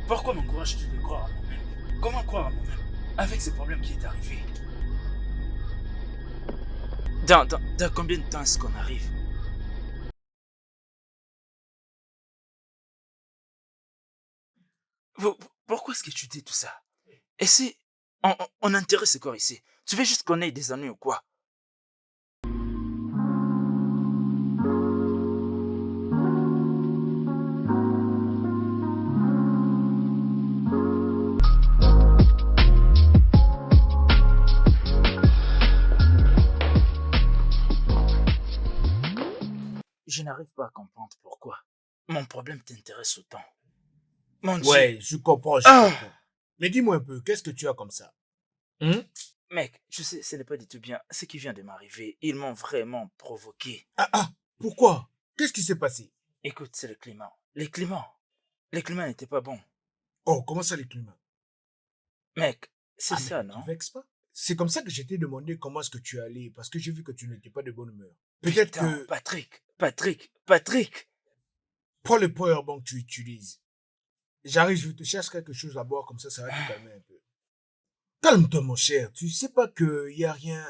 Pourquoi m'encourages-tu de croire à moi-même? Comment croire à moi-même avec ce problème qui est arrivé? Dans combien de temps est-ce qu'on arrive? Pourquoi est-ce que tu dis tout ça? Et si on enterrait ce corps ici? Tu veux juste qu'on ait des ennuis ou quoi? Je n'arrive pas à comprendre pourquoi. Mon problème t'intéresse autant. Mon Dieu. Ouais, je comprends, je Ah! comprends. Mais dis-moi un peu, qu'est-ce que tu as comme ça? Hein? Mec, je sais, ce n'est pas du tout bien. Ce qui vient de m'arriver, ils m'ont vraiment provoqué. Ah ah, pourquoi? Qu'est-ce qui s'est passé? Écoute, c'est le climat. Les climats n'étaient pas bons. Oh, comment ça les climats? Mec, c'est Ah, mais ça, ne te non? vexe pas. C'est comme ça que je t'ai demandé comment est-ce que tu allais, parce que j'ai vu que tu n'étais pas de bonne humeur. Peut-être Putain, que Patrick! prends le powerbank que tu utilises. J'arrive, je te cherche quelque chose à boire, comme ça va te calmer un peu. Calme-toi, mon cher. Tu sais pas qu'il y a rien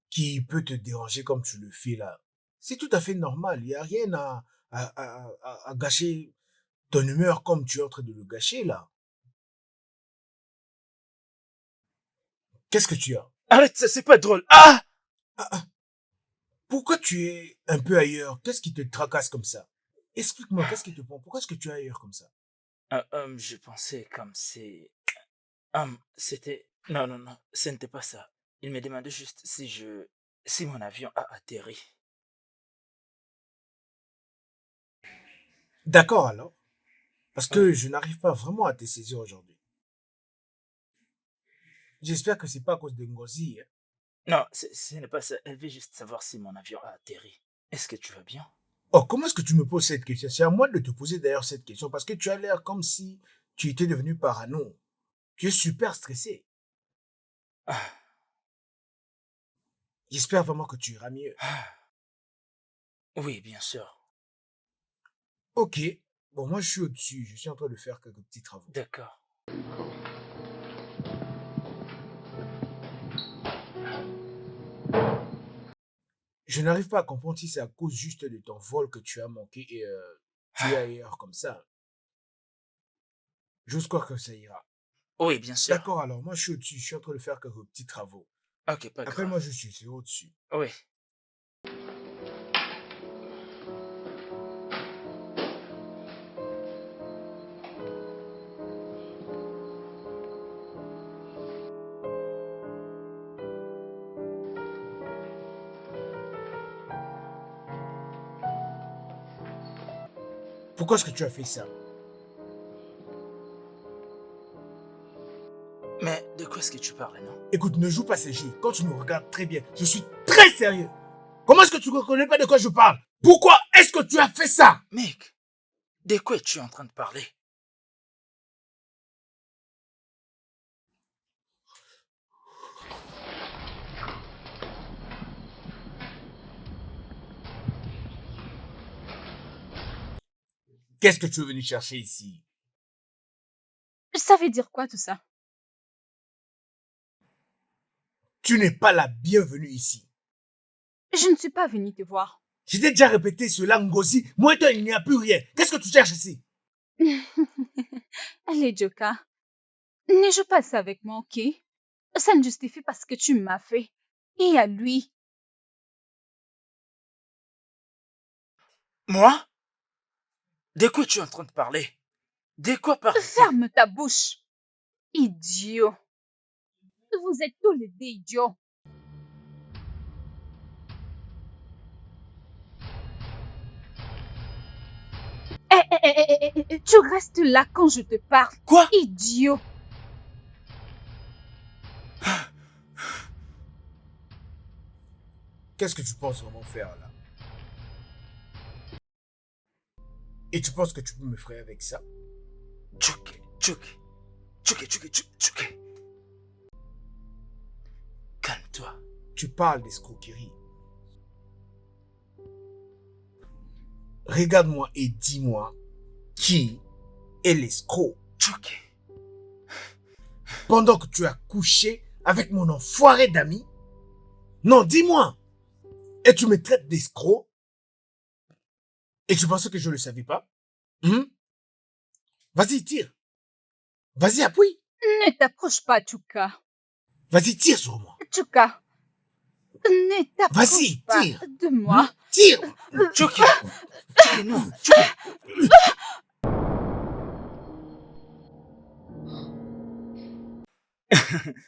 qui peut te déranger comme tu le fais là. C'est tout à fait normal. Il y a rien à gâcher ton humeur comme tu es en train de le gâcher là. Qu'est-ce que tu as? Arrête, ça c'est pas drôle. Ah! Ah, ah, pourquoi tu es un peu ailleurs? Qu'est-ce qui te tracasse comme ça? Explique-moi, qu'est-ce qui te prend? Pourquoi est-ce que tu es ailleurs comme ça? Je pensais comme c'est... c'était... Non, non, non, ce n'était pas ça. Il me demandait juste si mon avion a atterri. D'accord alors, parce Oui. que je n'arrive pas vraiment à te saisir aujourd'hui. J'espère que c'est pas à cause de Ngozi, hein. Non, ce n'est pas ça. Elle veut juste savoir si mon avion a atterri. Est-ce que tu vas bien? Oh, comment est-ce que tu me poses cette question? C'est à moi de te poser d'ailleurs cette question parce que tu as l'air comme si tu étais devenu parano. Tu es super stressé. Ah, J'espère vraiment que tu iras mieux. ah. Oui, bien sûr. Ok. Bon, moi, je suis au-dessus. Je suis en train de faire quelques petits travaux. D'accord. Je n'arrive pas à comprendre si c'est à cause juste de ton vol que tu as manqué et tu es Ah, ailleurs comme ça. J'ose croire que ça ira. oui, bien sûr. D'accord, alors moi, je suis au-dessus. Je suis en train de faire quelques petits travaux. Ok, pas Après, moi, grave. je suis au-dessus. Oui. Pourquoi est-ce que tu as fait ça? Mais de quoi est-ce que tu parles, non? Écoute, ne joue pas ces jeux. Quand tu me regardes très bien, je suis très sérieux. Comment est-ce que tu ne reconnais pas de quoi je parle? Pourquoi est-ce que tu as fait ça? Mec, de quoi es-tu en train de parler? Qu'est-ce que tu es venu chercher ici? Ça veut dire quoi tout ça? Tu n'es pas la bienvenue ici. Je ne suis pas venue te voir. Je t'ai déjà répété cela, Ngozi. Moi et toi, il n'y a plus rien. Qu'est-ce que tu cherches ici? Allez, Joka, ne joue pas ça avec moi, ok? Ça ne justifie pas ce que tu m'as fait. Et à lui, Moi? De quoi es-tu en train de parler? De quoi parles-tu? ferme ta bouche. Idiot. Vous êtes tous les deux idiots. Tu restes là quand je te parle. Quoi? Idiot. Qu'est-ce que tu penses vraiment faire là? Et tu penses que tu peux me frayer avec ça? Tchouké. Calme-toi. Tu parles d'escroquerie. Regarde-moi et dis-moi qui est l'escroc. Choqué. Pendant que tu as couché avec mon enfoiré d'ami? Non, dis-moi. Et tu me traites d'escroc? Et tu penses que je ne le savais pas? Vas-y, tire. Vas-y, appuie. Ne t'approche pas, Chuka. Vas-y, tire sur moi. Chuka, ne t'approche Vas-y, pas tire. de moi. Tire. Choqué. Choqué, non. Choqué.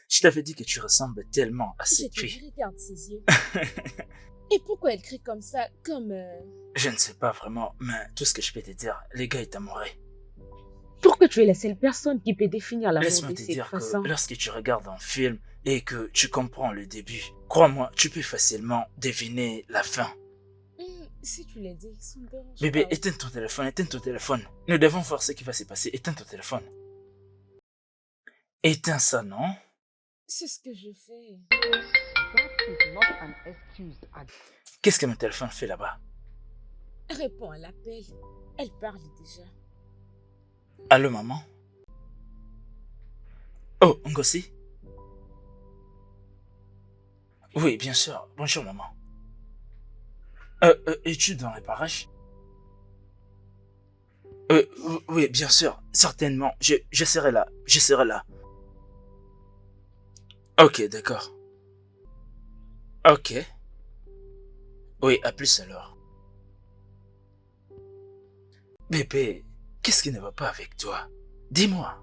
Je t'avais dit que tu ressembles tellement à Je cette te fille. regarde ses yeux. Et pourquoi elle crie comme ça, comme... Je ne sais pas vraiment, mais tout ce que je peux te dire, les gars est amoureux. Pourquoi tu es la seule personne qui peut définir l'amour Laisse-moi de te cette dire façon? que lorsque tu regardes un film et que tu comprends le début, crois-moi, tu peux facilement deviner la fin. Si tu l'as dit, ça me dérange Bébé, pas. éteins ton téléphone, éteins ton téléphone. Nous devons voir ce qui va se passer. Éteins ton téléphone. Éteins ça, non? C'est ce que je fais. Qu'est-ce que mon téléphone fait là-bas? Réponds à l'appel. Elle parle déjà. Allô, maman? Oh, Ngozi? Oui, bien sûr. Bonjour, maman. Es-tu dans les parages? Oui, bien sûr. Certainement. Je serai là. Je serai là. Ok, d'accord. Ok. Oui, à plus alors. Bébé, qu'est-ce qui ne va pas avec toi? Dis-moi.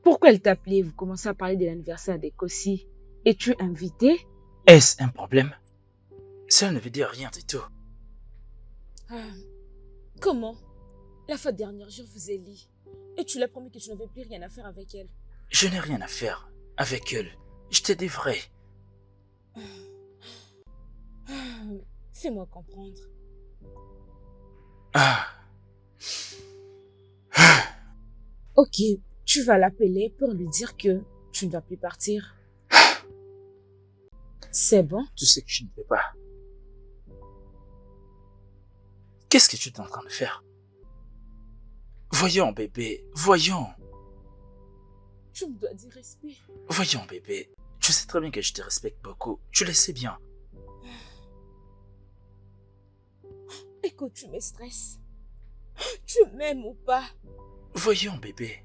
Pourquoi elle t'a appelé? Vous commencez à parler de l'anniversaire des Kossi. Es-tu invité? Est-ce un problème? Ça ne veut dire rien du tout. Comment? La fois dernière, je vous ai dit. Et tu l'as promis que tu n'avais plus rien à faire avec elle. Je n'ai rien à faire avec elle. Je te dis vrai. Fais-moi comprendre. Ah. Ok, tu vas l'appeler pour lui dire que tu ne vas plus partir. C'est bon? Tu sais que je ne peux pas. Qu'est-ce que tu es en train de faire? Voyons, bébé, voyons. Tu me dois du respect. Voyons, bébé. Tu sais très bien que je te respecte beaucoup. Tu le sais bien. Écoute, tu me stresses. Tu m'aimes ou pas? Voyons, bébé.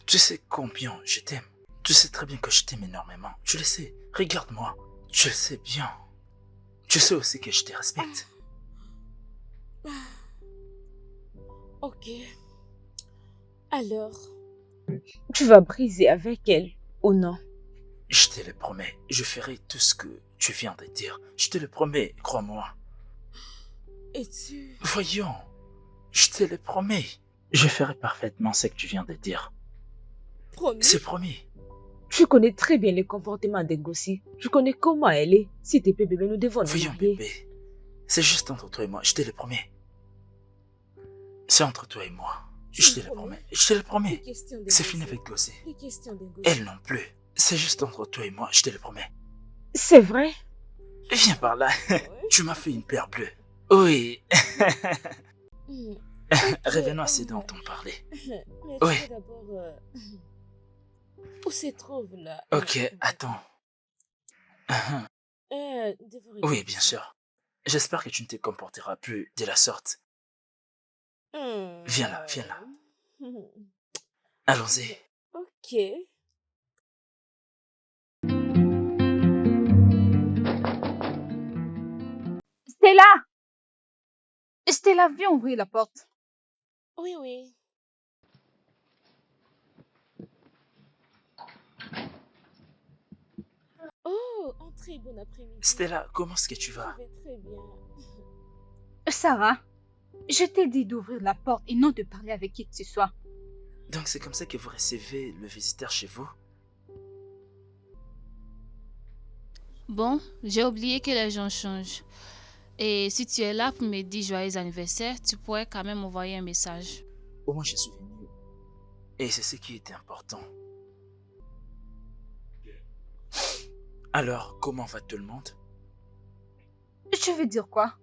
Tu sais combien je t'aime. Tu sais très bien que je t'aime énormément. Tu le sais. Regarde-moi. Tu le sais bien. Tu sais aussi que je te respecte. Ok. Alors, tu vas briser avec elle ou non? Je te le promets. Je ferai tout ce que tu viens de dire. Je te le promets, crois-moi. Et tu... Voyons. Je te le promets. Je ferai parfaitement ce que tu viens de dire. Promis? C'est promis. Tu connais très bien le comportement d'Engossi. Tu connais comment elle est. Si t'es bébé, nous devons nous Voyons, marier. bébé. C'est juste entre toi et moi. Je te le promets. C'est entre toi et moi. Je te le promets. Je te le promets. C'est fini avec Ngozi. Elle non plus. C'est juste entre toi et moi. Je te le promets. C'est vrai? Viens par là. Tu m'as fait une paire bleue. Oui. Revenons à ces dents dont on parlait. Mais Oui. tu d'abord... Où se trouve là? Ok, attends. Oui, bien sûr. J'espère que tu ne te comporteras plus de la sorte. Viens là, viens là. Allons-y. Ok. Stella! Stella, viens ouvrir la porte. Oui, oui. Oh, entrez, bon après-midi. Stella, comment est-ce que tu Je vas? vais très bien. Sarah, je t'ai dit d'ouvrir la porte et non de parler avec qui que ce soit. Donc c'est comme ça que vous recevez le visiteur chez vous? Bon, j'ai oublié que les gens changent. Et si tu es là pour me dire joyeux anniversaire, tu pourrais quand même envoyer un message. Au moins je suis venu. Et c'est ce qui était important. Alors, comment va tout le monde? Je veux dire quoi?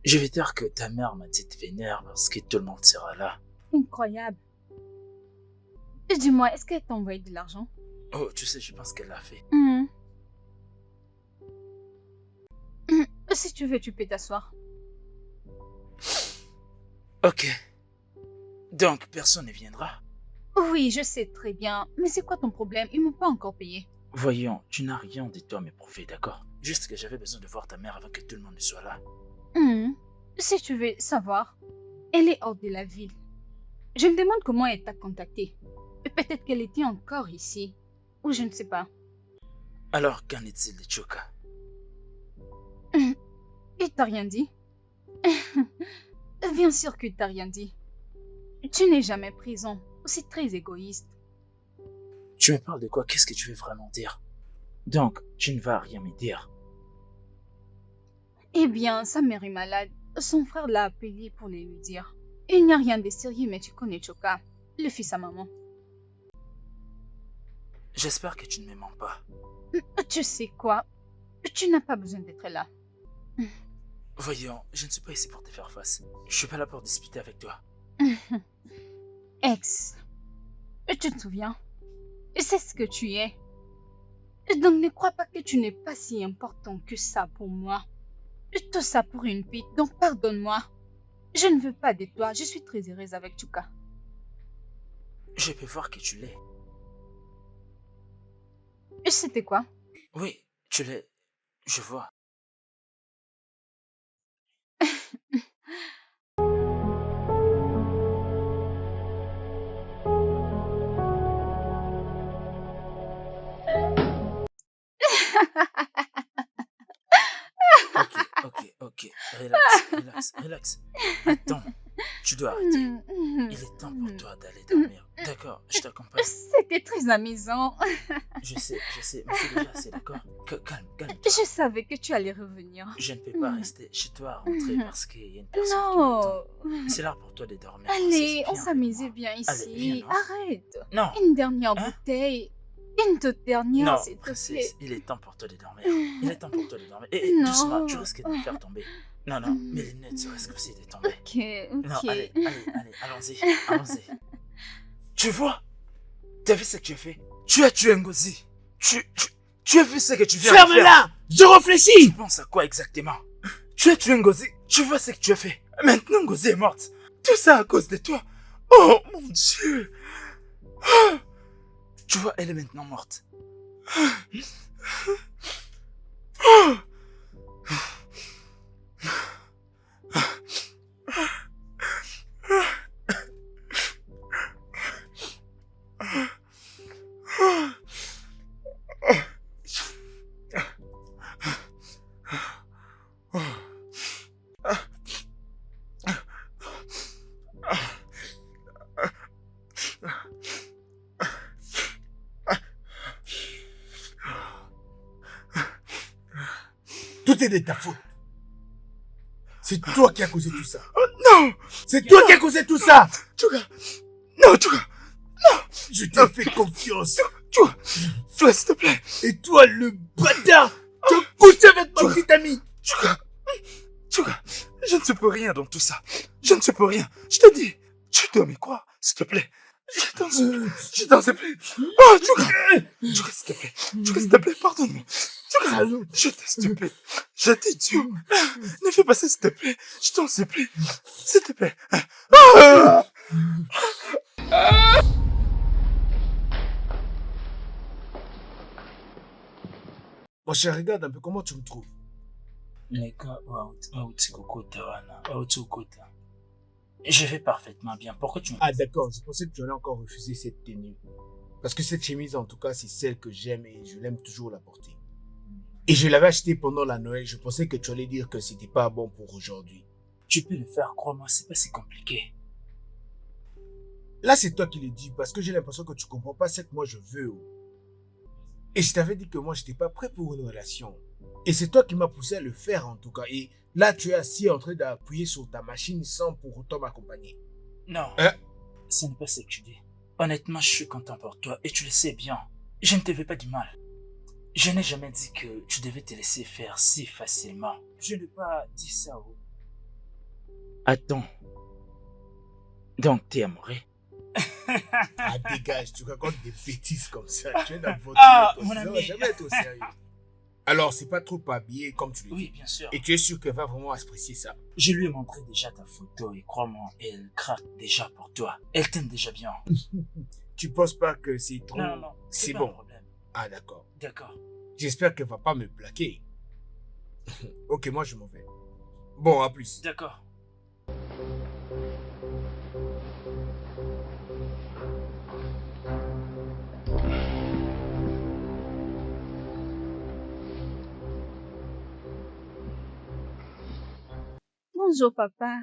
Je vais dire que ta mère m'a dit de venir parce que tout le monde sera là. Incroyable. Et dis-moi, est-ce qu'elle t'a envoyé de l'argent? Oh, tu sais, je pense qu'elle l'a fait. Si tu veux, tu peux t'asseoir. Ok. Donc, personne ne viendra. Oui, je sais très bien. Mais c'est quoi ton problème? Ils m'ont pas encore payé. Voyons, tu n'as rien de toi à me prouver, d'accord? Juste que j'avais besoin de voir ta mère avant que tout le monde ne soit là. Si tu veux savoir, elle est hors de la ville. Je me demande comment elle t'a contacté. Peut-être qu'elle était encore ici. Ou je ne sais pas. Alors, qu'en est-il de Choka? Il t'a rien dit? Bien sûr qu'il t'a rien dit. Tu n'es jamais présent. C'est très égoïste. Tu me parles de quoi? Qu'est-ce que tu veux vraiment dire? Donc, tu ne vas rien me dire. Eh bien, sa mère est malade. Son frère l'a appelé pour le lui dire. Il n'y a rien de sérieux, mais tu connais Choka, le fils à maman. J'espère que tu ne me mens pas. Tu sais quoi? Tu n'as pas besoin d'être là. Voyons, je ne suis pas ici pour te faire face. Je suis pas là pour discuter avec toi. Ex, tu te souviens? C'est ce que tu es. Donc ne crois pas que tu n'es pas si important que ça pour moi. Tout ça pour une pite, donc pardonne-moi. Je ne veux pas de toi, je suis très heureuse avec Choka. Je peux voir que tu l'es. C'était quoi? Oui, tu l'es. Je vois. Ok. Relax. Attends, tu dois arrêter. Il est temps pour toi d'aller dormir. D'accord, je t'accompagne. C'était très amusant. Je sais, mais c'est déjà assez, d'accord? Calme. Je savais que tu allais revenir. Je ne peux pas rester chez toi à rentrer parce qu'il y a une personne qui Non. m'attend. C'est là pour toi de dormir. Allez, Viens on avec s'amusait moi. bien ici. Allez, viens, non? Arrête. Non. Une dernière Hein? bouteille. Une toute dernière, Non, s'il te plaît. princesse, il est temps pour toi de dormir. Et Non. doucement, tu risques de me faire tomber. Non, mes lunettes risquent aussi de tomber. Ok. Non, allez, allons-y. Tu vois? T'as vu ce que tu as fait? Tu as tué Ngozi. Tu as vu ce que tu viens de faire? Ferme-la! Je réfléchis! Tu penses à quoi exactement? Tu as tué Ngozi. Tu vois ce que tu as fait? Maintenant Ngozi est morte. Tout ça à cause de toi. Oh mon Dieu. Tu vois, elle est maintenant morte. Tout est de ta faute. C'est toi qui as causé tout ça. Non! C'est toi qui as causé tout ça. Choka! Non, Choka! Je t'ai fait confiance. Choka, s'il te plaît! Et toi, le bâtard, tu as couché avec ma petite amie. Choka, je ne sais pas rien dans tout ça. Je ne sais pas rien. Je te dis, tu dois me croire, s'il te plaît. Je t'en supplie. Oh, Choka, s'il te plaît, pardonne-moi. Choka, je te supplie. Je te dis, ne fais pas ça, s'il te plaît. Je t'en supplie. S'il te plaît. Mon cher, regarde un peu comment tu me trouves. Je vais parfaitement bien. Pourquoi tu me... Ah d'accord, je pensais que tu allais encore refuser cette tenue. Parce que cette chemise, en tout cas, c'est celle que j'aime et je l'aime toujours la porter. Et je l'avais achetée pendant la Noël. Je pensais que tu allais dire que c'était pas bon pour aujourd'hui. Tu peux le faire, crois-moi, c'est pas si compliqué. Là, c'est toi qui le dis parce que j'ai l'impression que tu comprends pas ce que moi je veux. Et je t'avais dit que moi, j'étais pas prêt pour une relation. Et c'est toi qui m'as poussé à le faire, en tout cas. Et là, tu es assis en train d'appuyer sur ta machine sans pour autant m'accompagner. Non, Hein? ce n'est pas ce que tu dis. Honnêtement, je suis content pour toi et tu le sais bien. Je ne te veux pas du mal. Je n'ai jamais dit que tu devais te laisser faire si facilement. Je n'ai pas dit ça. Attends. Donc, t'es amoureux? Ah, dégage, tu racontes des bêtises comme ça. Tu es dans votre... Ah, mon Ça va ami. jamais être au sérieux. Alors, c'est pas trop habillé comme tu le dis. Oui, bien sûr. Et tu es sûr qu'elle va vraiment apprécier ça? Je lui ai montré déjà ta photo et crois-moi, elle craque déjà pour toi. Elle t'aime déjà bien. Tu penses pas que c'est trop... Non, c'est pas bon. un problème. Ah, d'accord. D'accord. J'espère qu'elle va pas me plaquer. Ok, moi je m'en vais. Bon, à plus. D'accord. Bonjour, papa.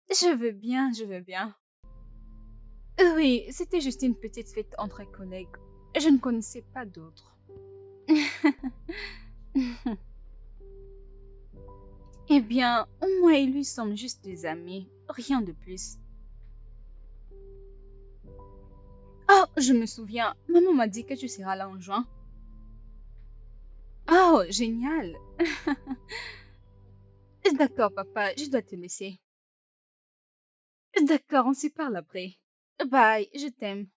Je veux bien, je veux bien. Oui, c'était juste une petite fête entre collègues. Je ne connaissais pas d'autres. Eh bien, moi et lui sommes juste des amis, rien de plus. Oh, je me souviens, maman m'a dit que tu seras là en juin. Oh, génial. D'accord, papa, je dois te laisser. D'accord, on s'y parle après. Bye, je t'aime.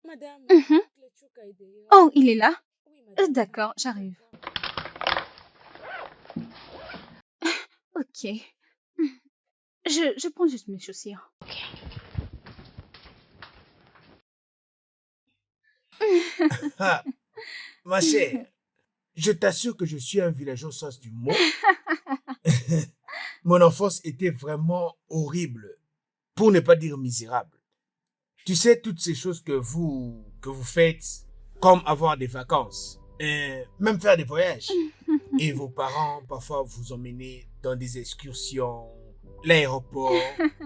Madame, Mhm. Kletchouka est dehors. Oh, il est là? Oui, madame. D'accord, j'arrive. Ok. Je prends juste mes chaussures. Ah, ma chère, je t'assure que je suis un villageois au sens du mot. Mon enfance était vraiment horrible, pour ne pas dire misérable. Tu sais, toutes ces choses que vous faites, comme avoir des vacances, même faire des voyages. Et vos parents, parfois, vous emmenez dans des excursions, l'aéroport,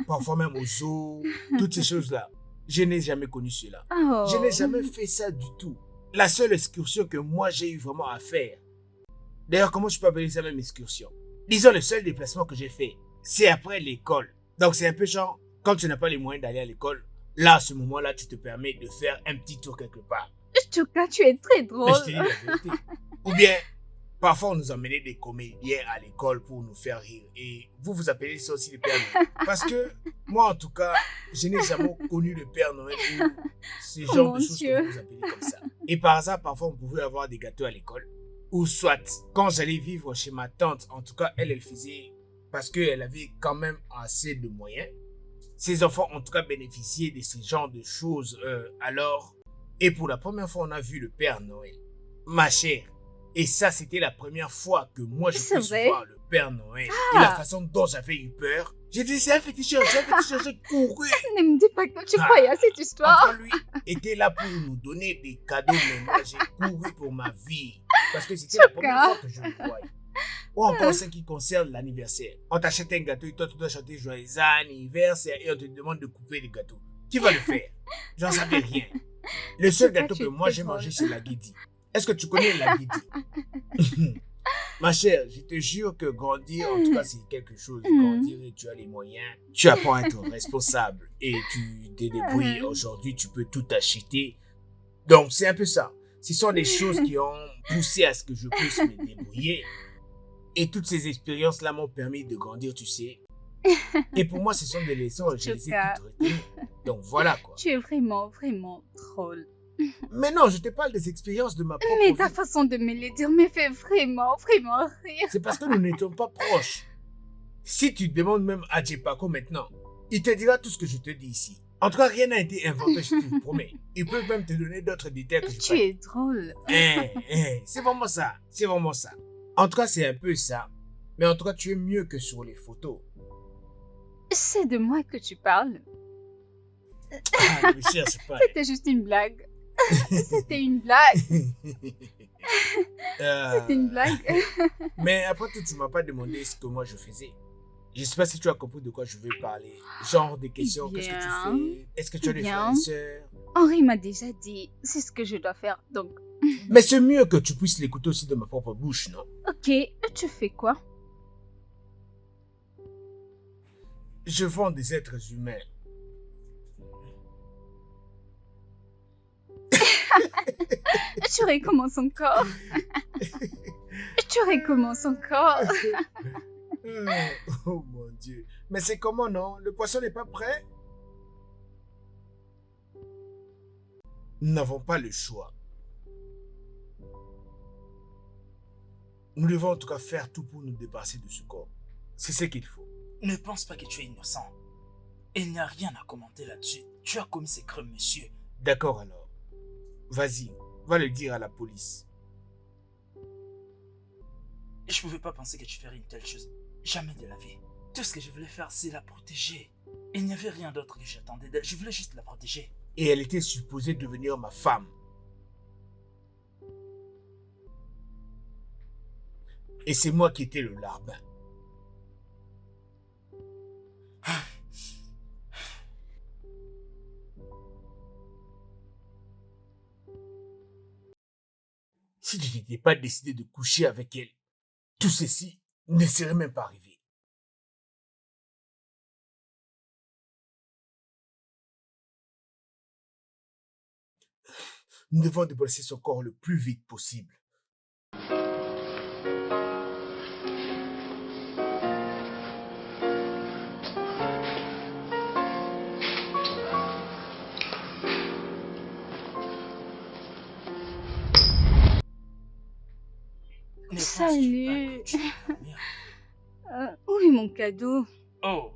parfois même au zoo, toutes ces choses-là. Je n'ai jamais connu cela. Oh. Je n'ai jamais fait ça du tout. La seule excursion que moi j'ai eu vraiment à faire. D'ailleurs, comment je peux appeler ça même excursion? Disons, le seul déplacement que j'ai fait, c'est après l'école. Donc c'est un peu genre, quand tu n'as pas les moyens d'aller à l'école, là, à ce moment-là, tu te permets de faire un petit tour quelque part. Chuka, tu es très Mais drôle. je te dis la vérité. Ou bien, parfois on nous emmenait des comédiens à l'école pour nous faire rire. Et vous appelez ça aussi le Père Noël. Parce que moi, en tout cas, je n'ai jamais connu le Père Noël ou ce Oh genre mon de choses Dieu. que vous appelez comme ça. Et par hasard, parfois, on pouvait avoir des gâteaux à l'école. Ou soit, quand j'allais vivre chez ma tante, en tout cas, elle faisait, parce qu'elle avait quand même assez de moyens. Ses enfants, en tout cas, bénéficiaient de ce genre de choses. Alors, et pour la première fois, on a vu le Père Noël. Ma chère. Et ça, c'était la première fois que moi, je C'est puisse vrai? voir le Père Noël. Et la façon dont j'avais eu peur. J'ai dit, c'est un féticheur, j'ai couru. Ne me dis pas que tu croyais à cette En histoire. tout cas, lui était là pour nous donner des cadeaux, mais moi, j'ai couru pour ma vie. Parce que c'était la première fois que je le voyais. Ou encore ce qui concerne l'anniversaire. On t'achète un gâteau et toi, tu dois chanter joyeux anniversaire et on te demande de couper le gâteau. Qui va le faire? J'en savais rien. Le seul Chuka, gâteau tu que es moi très j'ai drôle. mangé, c'est la guidi. Est-ce que tu connais la guidi? Ma chère, je te jure que grandir, en tout cas, c'est quelque chose. Grandir et tu as les moyens. Tu apprends à être responsable et tu te débrouilles. Aujourd'hui, tu peux tout acheter. Donc, c'est un peu ça. Ce sont des choses qui ont poussé à ce que je puisse me débrouiller. Et toutes ces expériences-là m'ont permis de grandir, tu sais. Et pour moi, ce sont des leçons, je les ai Chuka. toutes retenues. Donc, voilà quoi. Tu es vraiment, vraiment drôle. Mais non, je te parle des expériences de ma propre Mais vie. ta façon de me le dire me fait vraiment, vraiment rire. C'est parce que nous n'étions pas proches. Si tu demandes même à Djepako maintenant, il te dira tout ce que je te dis ici. En tout cas, rien n'a été inventé, je te le promets. Il peut même te donner d'autres détails que je Tu es drôle. c'est vraiment ça, c'est vraiment ça. En tout cas, c'est un peu ça. Mais en tout cas, tu es mieux que sur les photos. C'est de moi que tu parles. Ah, ne me cherche pas. C'était juste une blague. C'était une blague. Euh, C'était une blague. Mais après tout, tu m'as pas demandé ce que moi je faisais. Je sais pas si tu as compris de quoi je veux parler. Genre des questions, qu'est-ce que Bien. tu fais? Est-ce que tu as des frères Bien. et sœurs? Henri m'a déjà dit, c'est ce que je dois faire, donc... Mais c'est mieux que tu puisses l'écouter aussi de ma propre bouche, non? Ok, et tu fais quoi? Je vends des êtres humains. Et tu recommences encore. Et tu recommences encore. Oh mon Dieu. Mais c'est comment, non? Le poisson n'est pas prêt? Nous n'avons pas le choix. Nous devons en tout cas faire tout pour nous débarrasser de ce corps. C'est ce qu'il faut. Ne pense pas que tu es innocent. Il n'y a rien à commenter là-dessus. Tu as commis ces crimes, monsieur. D'accord alors. Vas-y, va le dire à la police. Je pouvais pas penser que tu ferais une telle chose. Jamais de la vie. Tout ce que je voulais faire, c'est la protéger. Il n'y avait rien d'autre que j'attendais d'elle. Je voulais juste la protéger. Et elle était supposée devenir ma femme. Et c'est moi qui étais le larbin. Si tu n'étais pas décidé de coucher avec elle, tout ceci ne serait même pas arrivé. Nous devons débarrasser son corps le plus vite possible. Ne penses-tu Salut. pas que tu peux dormir? Où est mon cadeau? Oh,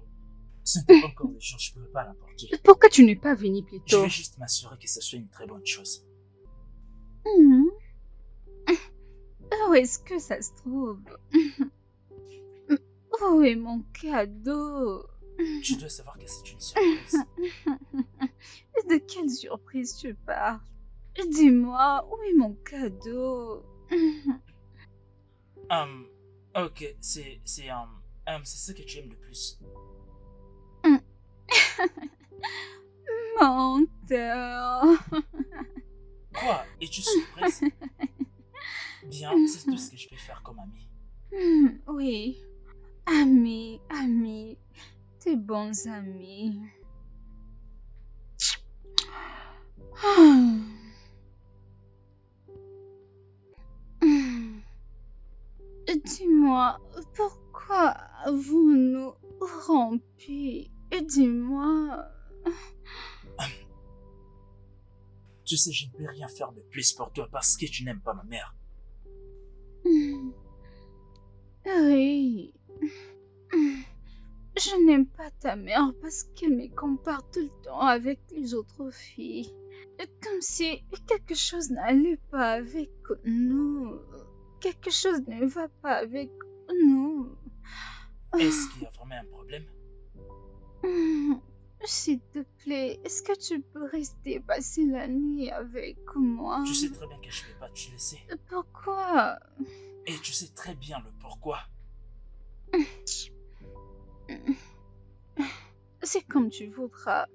ce n'était pas encore le jour, je ne pouvais pas l'apporter. Pourquoi tu n'es pas venu plus Je tôt? vais juste m'assurer que ce soit une très bonne chose. Mhm. Où est-ce que ça se trouve? Où est mon cadeau? Tu dois savoir que c'est une surprise. De quelle surprise tu parles? Dis-moi, où est mon cadeau? Ok, c'est ce que tu aimes le plus. Menteur. Quoi? Es-tu surprise? Bien, c'est tout ce que je peux faire comme ami. Oui. Amis, amis. Tes bons amis. Dis-moi, pourquoi avons-nous rompu? Dis-moi. Tu sais, je ne peux rien faire de plus pour toi parce que tu n'aimes pas ma mère. Oui. Je n'aime pas ta mère parce qu'elle me compare tout le temps avec les autres filles. Comme si quelque chose n'allait pas avec nous. Quelque chose ne va pas avec nous. Est-ce qu'il y a vraiment un problème? S'il te plaît, est-ce que tu peux rester passer la nuit avec moi? Tu sais très bien que je ne vais pas te laisser. Pourquoi? Et tu sais très bien le pourquoi. C'est comme tu voudras.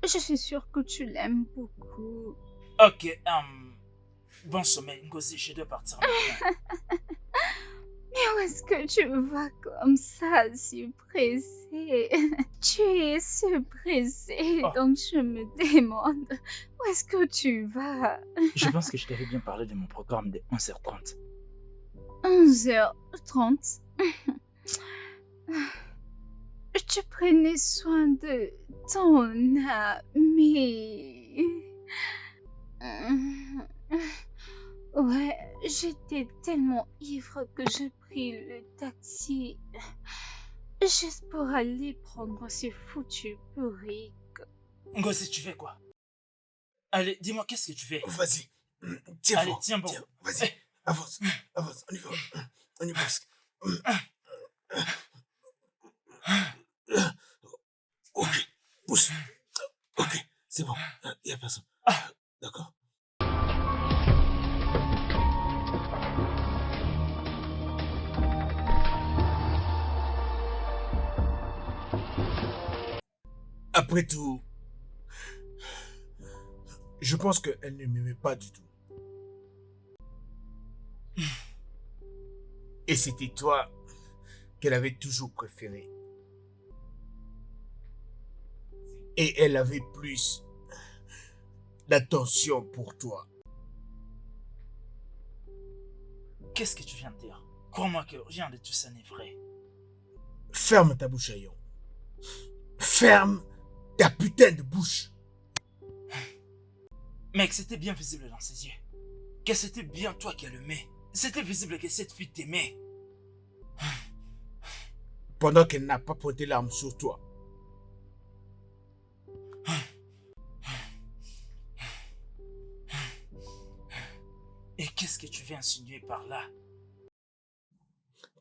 Je suis sûre que tu l'aimes beaucoup. Ok, bon sommeil, Ngozi, je dois partir maintenant. Mais où est-ce que tu vas comme ça, si pressé? Tu es si pressé, Oh. donc je me demande, où est-ce que tu vas? Je pense que je t'avais bien parlé de mon programme de 11h30. 11h30. Tu prenais soin de ton ami. Ouais, j'étais tellement ivre que j'ai pris le taxi juste pour aller prendre ces foutus burriques. Ngozi, tu fais quoi? Allez, dis-moi, qu'est-ce que tu fais? Vas-y. Tiens Allez, fort. tiens bon. Vas-y. Avance. Avance. On y va. On y va. Ok. Pousse. Ok. C'est bon. Il n'y a personne. D'accord. Après tout, je pense qu'elle ne m'aimait pas du tout. Et c'était toi qu'elle avait toujours préféré. Et elle avait plus d'attention pour toi. Qu'est-ce que tu viens de dire? Crois-moi que rien de tout ça n'est vrai. Ferme ta bouche, Ayon. Ferme ta putain de bouche. Mec, c'était bien visible dans ses yeux. Que c'était bien toi qui l'aimais. C'était visible que cette fille t'aimait. Pendant qu'elle n'a pas pointé l'arme sur toi. Et qu'est-ce que tu veux insinuer par là?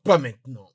Pas maintenant.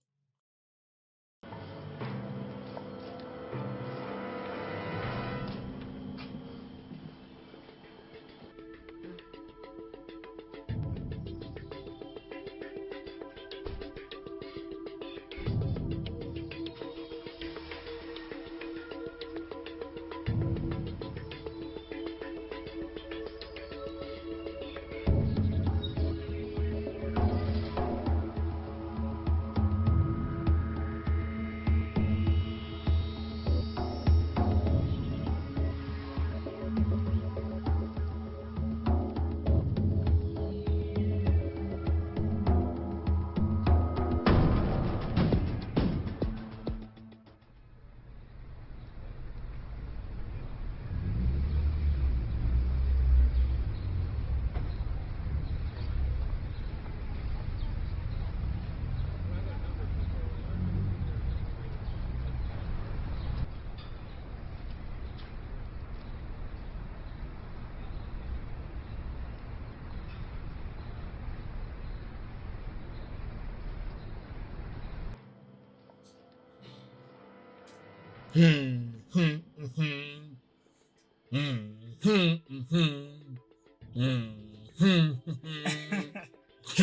Je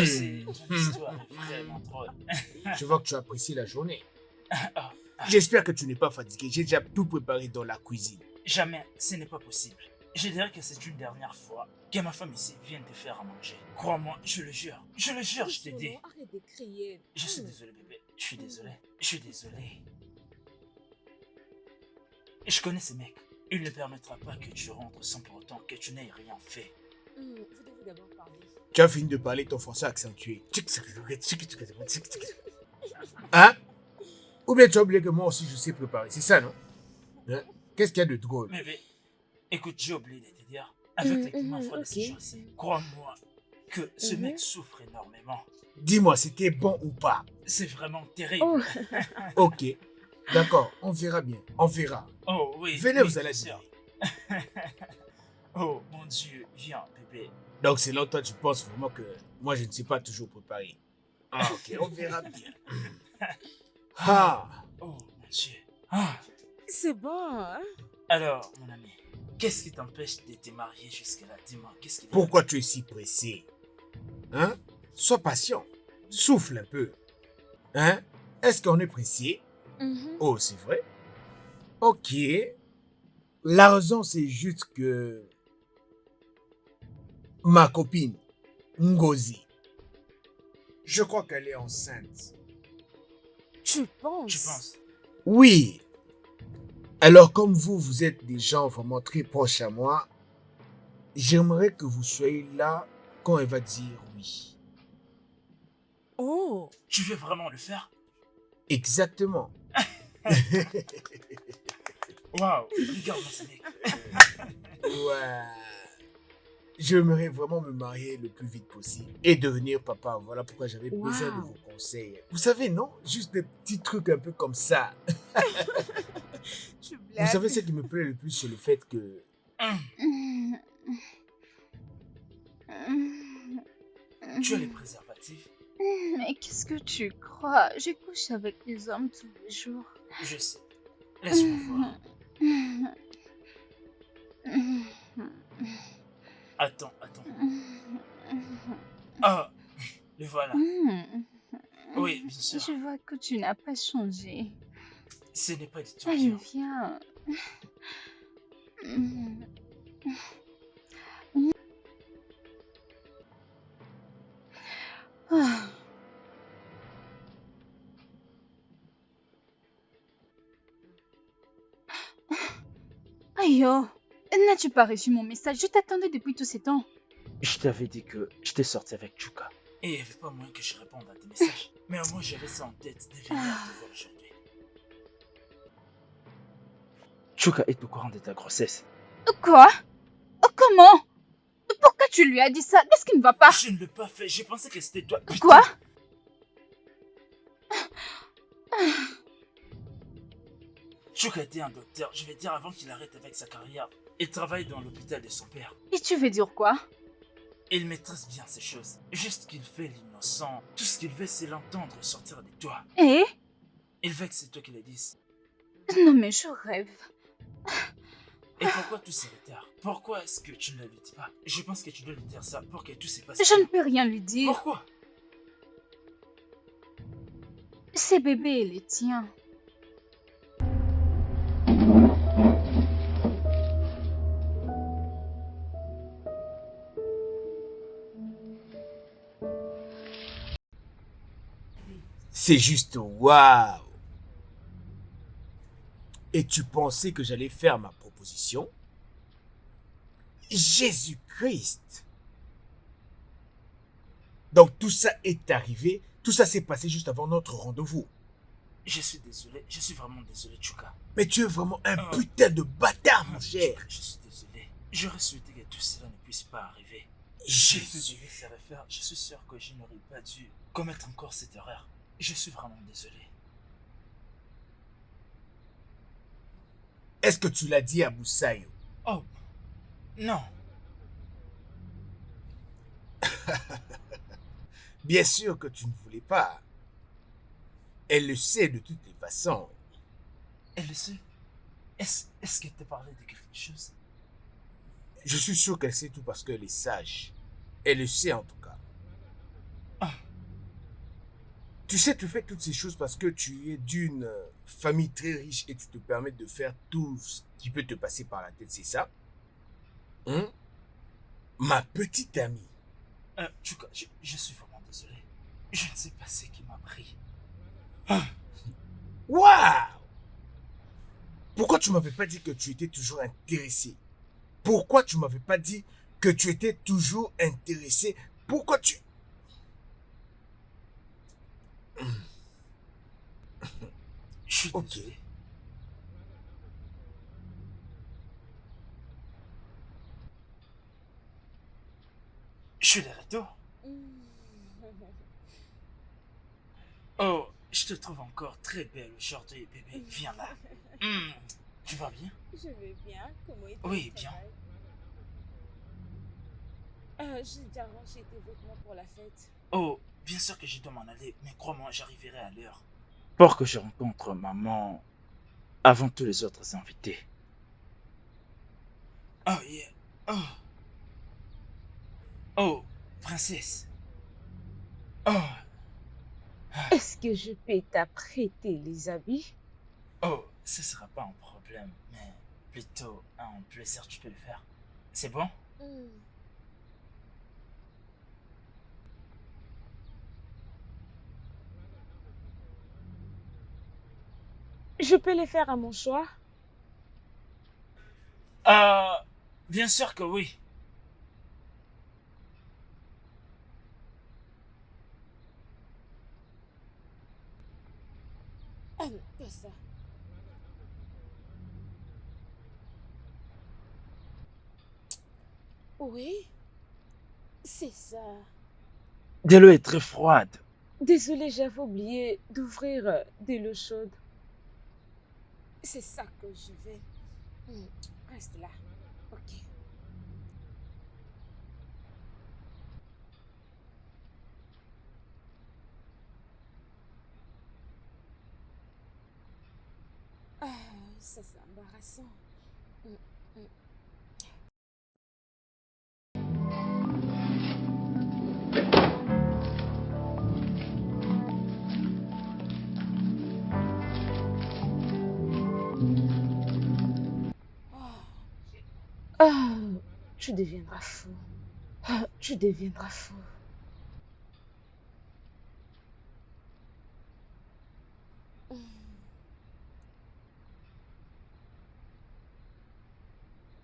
sais, ton histoire est vraiment drôle. Je vois que tu apprécies la journée. J'espère que tu n'es pas fatigué. J'ai déjà tout préparé dans la cuisine. Jamais, ce n'est pas possible. Je dirais que c'est une dernière fois que ma femme ici vient te faire à manger. Crois-moi, je le jure. Je le jure, je te dis. Arrête de crier. Je suis désolé, bébé. Je suis désolé. Je suis désolé. Je connais ces mecs. Il ne permettra pas que tu rentres sans pour autant que tu n'aies rien fait. Vous devez d'abord parler. Tu as fini de parler, ton français accentué. Hein? Ou bien tu as oublié que moi aussi je sais préparer. C'est ça, non? Hein? Qu'est-ce qu'il y a de drôle? Bébé, écoute, j'ai oublié de te dire, avec les clients froids de ces jours-ci, crois-moi que ce mec souffre énormément. Dis-moi, c'était bon ou pas? C'est vraiment terrible. Oh. Ok. D'accord, on verra bien. On verra. Oh oui. Venez, oui, vous allez bien dîner. sûr. Oh mon Dieu, viens, bébé. Donc selon toi, tu penses vraiment que moi je ne sais pas toujours préparer. Ah ok, on verra bien. Ah. Oh mon Dieu. Ah. C'est bon, hein? Alors, mon ami, qu'est-ce qui t'empêche de te marier jusque-là? Dis-moi, qu'est-ce qui... Pourquoi tu es si pressé? Hein? Sois patient. Souffle un peu. Hein? Est-ce qu'on est pressé? Oh, c'est vrai? Ok. La raison, c'est juste que ma copine, Ngozi, je crois qu'elle est enceinte. Tu penses? Tu penses? Oui. Alors, comme vous, vous êtes des gens vraiment très proches à moi, j'aimerais que vous soyez là quand elle va dire oui. Oh. Tu veux vraiment le faire? Exactement. Waouh, regarde-moi ce mec. Ouais. J'aimerais vraiment me marier le plus vite possible et devenir papa. Voilà pourquoi j'avais besoin de Wow. vos conseils. Vous savez, non? Juste des petits trucs un peu comme ça. Tu Vous blagues. savez ce qui me plaît le plus, c'est le fait que... Tu as les préservatifs? Mais qu'est-ce que tu crois? Je couche avec les hommes tous les jours. Je sais. Laisse-moi voir. Attends. Ah, le voilà. Oui, bien sûr. Je vois que tu n'as pas changé. Ce n'est pas du tout Allez, pire. viens. Mm. Ah. Aïe, oh. N'as-tu pas reçu mon message? Je t'attendais depuis tous ces temps. Je t'avais dit que j'étais sorti avec Chuka. Et il n'y avait pas moyen que je réponde à tes messages. Mais au moins j'avais ça en tête de venir te voir aujourd'hui. Chuka est au courant de ta grossesse. Quoi? Comment? Pourquoi tu lui as dit ça? Qu'est-ce qui ne va pas? Je ne l'ai pas fait, j'ai pensé que c'était toi. Putain. Quoi? Chuka était un docteur, je vais dire avant qu'il arrête avec sa carrière. Il travaille dans l'hôpital de son père. Et tu veux dire quoi? Il maîtrise bien ces choses. Juste qu'il fait l'innocent. Tout ce qu'il veut, c'est l'entendre sortir de toi. Eh? Il veut que c'est toi qui le dises. Non mais je rêve. Et pourquoi tout ce retard? Pourquoi est-ce que tu ne le dis pas? Je pense que tu dois lui dire ça pour que tout se passe Je ne bien. peux rien lui dire. Pourquoi? Ces bébés et les tiens. C'est juste waouh. Et tu pensais que j'allais faire ma proposition? Jésus-Christ. Donc tout ça est arrivé, tout ça s'est passé juste avant notre rendez-vous. Je suis désolé, je suis vraiment désolé, Chuka. Mais tu es vraiment un putain de bâtard, mon cher. Je suis désolé. J'aurais souhaité que tout cela ne puisse pas arriver. Jésus. Je suis sûr que je n'aurais pas dû commettre encore cette erreur. Je suis vraiment désolé. Est-ce que tu l'as dit à Boussaïo? Oh, non. Bien sûr que tu ne voulais pas. Elle le sait de toutes les façons. Elle le sait. Est-ce qu'elle t'a parlé de quelque chose? Je suis sûr qu'elle sait tout parce qu'elle est sage. Elle le sait en tout cas. Ah. Tu sais, tu fais toutes ces choses parce que tu es d'une famille très riche et tu te permets de faire tout ce qui peut te passer par la tête, c'est ça? Hein? Ma petite amie. Chuka, je suis vraiment désolé. Je ne sais pas ce qui m'a pris. Waouh! Pourquoi tu m'avais pas dit que tu étais toujours intéressé? Pourquoi tu m'avais pas dit que tu étais toujours intéressé? Pourquoi tu... Je suis Ok. désolé. Je suis de retour. Oh, je te trouve encore très belle aujourd'hui, bébé. Viens là. Tu vas bien? Je vais bien. Comment est-ce Oui, bien. J'ai déjà rangé tes vêtements pour la fête. Oh, bien sûr que je dois m'en aller, mais crois-moi, j'arriverai à l'heure. Pour que je rencontre maman avant tous les autres invités. Oh, yeah. Oh. Oh, princesse. Oh. Est-ce que je peux t'apprêter les habits? Oh, ce sera pas un problème, mais plutôt un plaisir, tu peux le faire. C'est bon? Je peux les faire à mon choix? Bien sûr que oui. Ah non, pas ça. Oui, c'est ça. De l'eau est très froide. Désolée, j'avais oublié d'ouvrir de l'eau chaude. C'est ça que je vais. Reste là. Ok. Ah, ça c'est embarrassant. tu deviendras fou. Tu deviendras fou.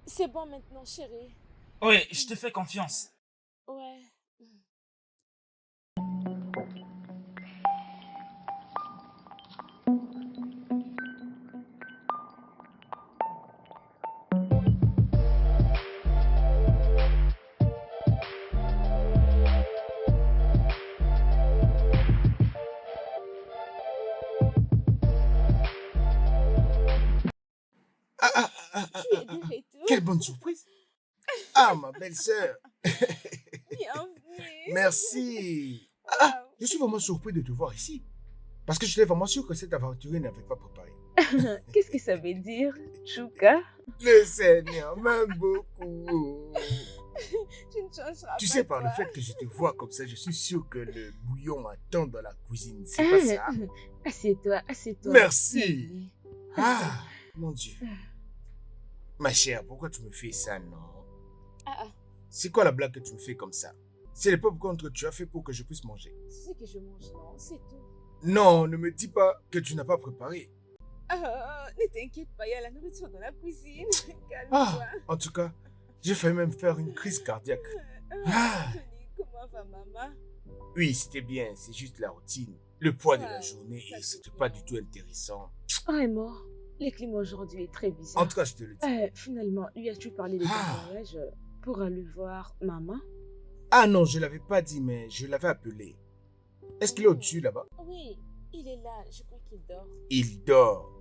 C'est bon maintenant, chérie. Oui, je te fais confiance. Ouais. Tu es de retour. Quelle bonne surprise. Ah, ma belle-sœur. Bienvenue. Merci. Wow. Je suis vraiment surpris de te voir ici. Parce que j'étais vraiment sûr que cette aventure n'avait pas préparé. Qu'est-ce que ça veut dire, Chouka? Le Seigneur m'aime beaucoup. Tu ne changeras Tu pas. sais, par le toi. fait que je te vois comme ça, je suis sûr que le bouillon attend dans la cuisine. C'est pas ça? Assieds-toi, assieds-toi. Merci. Ah, mon Dieu. Ma chère, pourquoi tu me fais ça, non? Ah, C'est quoi la blague que tu me fais comme ça? C'est le popcorn que tu as fait pour que je puisse manger. c'est ce que je mange, non? C'est tout. Non, ne me dis pas que tu n'as pas préparé. Ne t'inquiète pas, il y a la nourriture dans la cuisine. Ah, Calme-toi. en tout cas, j'ai failli même faire une crise cardiaque. Ah. Tony, comment va maman? Oui, c'était bien, c'est juste la routine. Le poids de la Ah, journée, ça, et c'est c'était pas bien. du tout intéressant. Vraiment, le climat aujourd'hui est très bizarre. En tout cas, je te le dis. Finalement, lui as-tu parlé de ton voyage pour aller voir maman? Ah non, je l'avais pas dit, mais je l'avais appelé. Est-ce qu'il est au-dessus là-bas? Oui, il est là. Je crois qu'il dort. Il dort.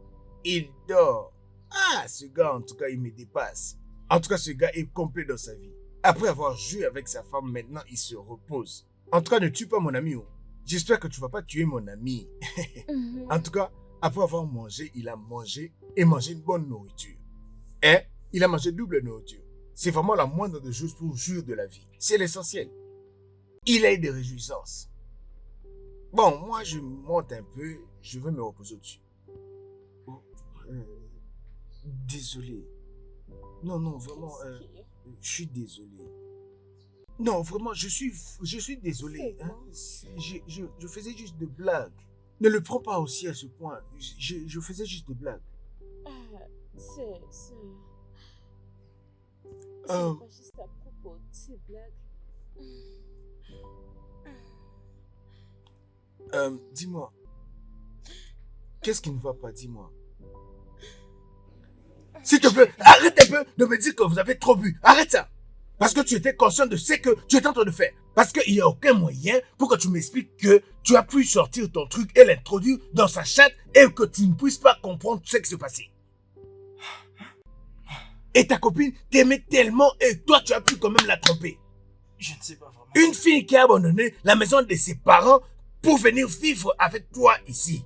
Il dort. Ah, ce gars, en tout cas, il me dépasse. En tout cas, ce gars est complet dans sa vie. Après avoir joué avec sa femme, maintenant, il se repose. En tout cas, ne tue pas mon ami. Oh. J'espère que tu vas pas tuer mon ami. En tout cas, après avoir mangé, il a mangé et mangé une bonne nourriture. Et il a mangé double nourriture. C'est vraiment la moindre des choses pour jouir de la vie. C'est l'essentiel. Il a eu des réjouissances. Bon, moi, je monte un peu. Je vais me reposer au-dessus. Oh, désolé. Non, vraiment, je suis désolé. Non, vraiment, je suis désolé. C'est Hein. bon. Je faisais juste des blagues. Ne le prends pas aussi à ce point. Je faisais juste des blagues. C'est Euh. pas juste à propos de ces blagues. Dis-moi. Qu'est-ce qui ne va pas, dis-moi. S'il te plaît, arrête un peu de me dire que vous avez trop bu. Arrête ça. Parce que tu étais conscient de ce que tu étais en train de faire. Parce qu'il n'y a aucun moyen pour que tu m'expliques que tu as pu sortir ton truc et l'introduire dans sa chatte et que tu ne puisses pas comprendre ce qui s'est passé. Et ta copine t'aimait tellement et toi tu as pu quand même la tromper. Je ne sais pas vraiment. Une fille qui a abandonné la maison de ses parents pour venir vivre avec toi ici.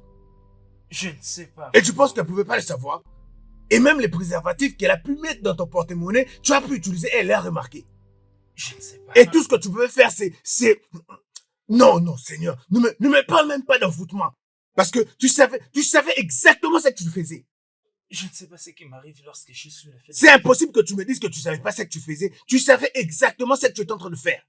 Je ne sais pas. Et tu penses qu'elle ne pouvait pas le savoir? Et même les préservatifs qu'elle a pu mettre dans ton porte-monnaie, tu as pu utiliser et elle l'a remarqué. Je ne sais pas. Et tout ce que tu pouvais faire, c'est... Non, Seigneur, ne me parle même pas d'envoûtement. Parce que tu savais exactement ce que tu faisais. Je ne sais pas ce qui m'arrive lorsque je suis sur le fait. C'est impossible que tu me dises que tu savais pas ce que tu faisais. Tu savais exactement ce que tu étais en train de faire.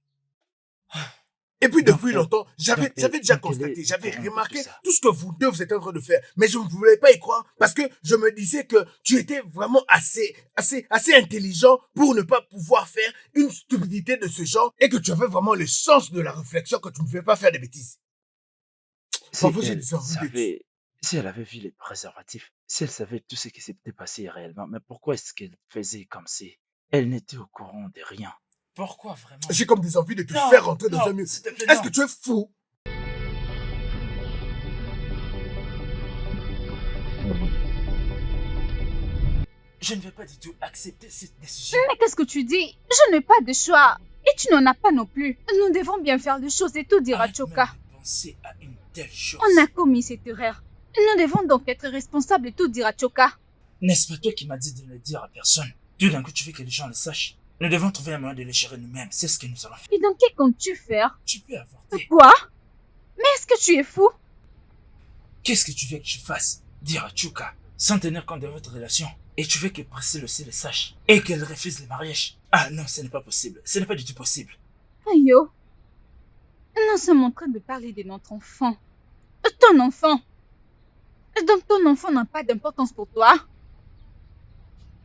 Et puis depuis longtemps, j'avais déjà constaté, j'avais remarqué tout ce que vous deux vous êtes en train de faire. Mais je ne voulais pas y croire parce que je me disais que tu étais vraiment assez intelligent pour ne pas pouvoir faire une stupidité de ce genre et que tu avais vraiment le sens de la réflexion que tu ne pouvais pas faire des bêtises. Parfois, j'ai des envies de tuer. Si elle avait vu les préservatifs, si elle savait tout ce qui s'était passé réellement, mais pourquoi est-ce qu'elle faisait comme si elle n'était au courant de rien? Pourquoi vraiment? J'ai comme des envies de te Non, faire rentrer dans non, un mur. s'il te plaît, Est-ce non. que tu es fou? Je ne vais pas du tout accepter cette décision. Mais qu'est-ce que tu dis? Je n'ai pas de choix. Et tu n'en as pas non plus. Nous devons bien faire les choses et tout dire à Arrête Choka. même de penser à une telle chose. On a commis cette erreur. Nous devons donc être responsables et tout dire à Choka. N'est-ce pas toi qui m'as dit de ne le dire à personne? Tout d'un coup, tu veux que les gens le sachent. Nous devons trouver un moyen de le gérer nous-mêmes. C'est ce que nous allons faire. Et donc, que comptes-tu faire? Tu peux avorter. Quoi? Mais est-ce que tu es fou? Qu'est-ce que tu veux que je fasse? Dire à Chuka, sans tenir compte de votre relation. Et tu veux que Priscille aussi le sache. Et qu'elle refuse le mariage. Ah non, ce n'est pas possible. Ce n'est pas du tout possible. Ayo, nous sommes en train de parler de notre enfant. Ton enfant. Donc ton enfant n'a pas d'importance pour toi.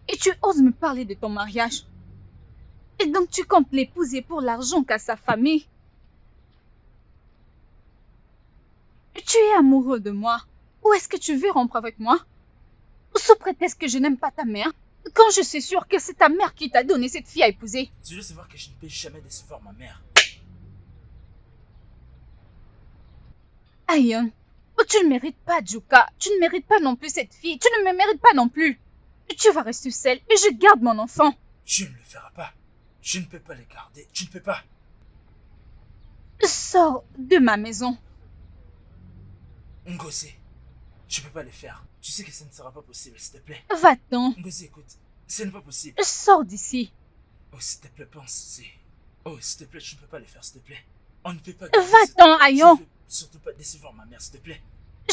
Et tu oses me parler de ton mariage. Et donc tu comptes l'épouser pour l'argent qu'a sa famille. Tu es amoureux de moi. Ou est-ce que tu veux rompre avec moi? Sous prétexte que je n'aime pas ta mère, quand je suis sûre que c'est ta mère qui t'a donné cette fille à épouser. Tu dois savoir que je ne peux jamais décevoir ma mère. Ayon, tu ne mérites pas Juka. Tu ne mérites pas non plus cette fille. Tu ne me mérites pas non plus. Tu vas rester seule et je garde mon enfant. Je ne le ferai pas. Je ne peux pas les garder. Tu ne peux pas. Sors de ma maison. Ngozi, je ne peux pas le faire. Tu sais que ça ne sera pas possible, s'il te plaît. Va-t'en. Ngozi, écoute, ce n'est pas possible. Sors d'ici. Oh, s'il te plaît, pense. Oh, s'il te plaît, tu ne peux pas le faire, s'il te plaît. On ne peut pas... Va-t'en, Ayon. Je ne veux surtout pas décevoir ma mère, s'il te plaît.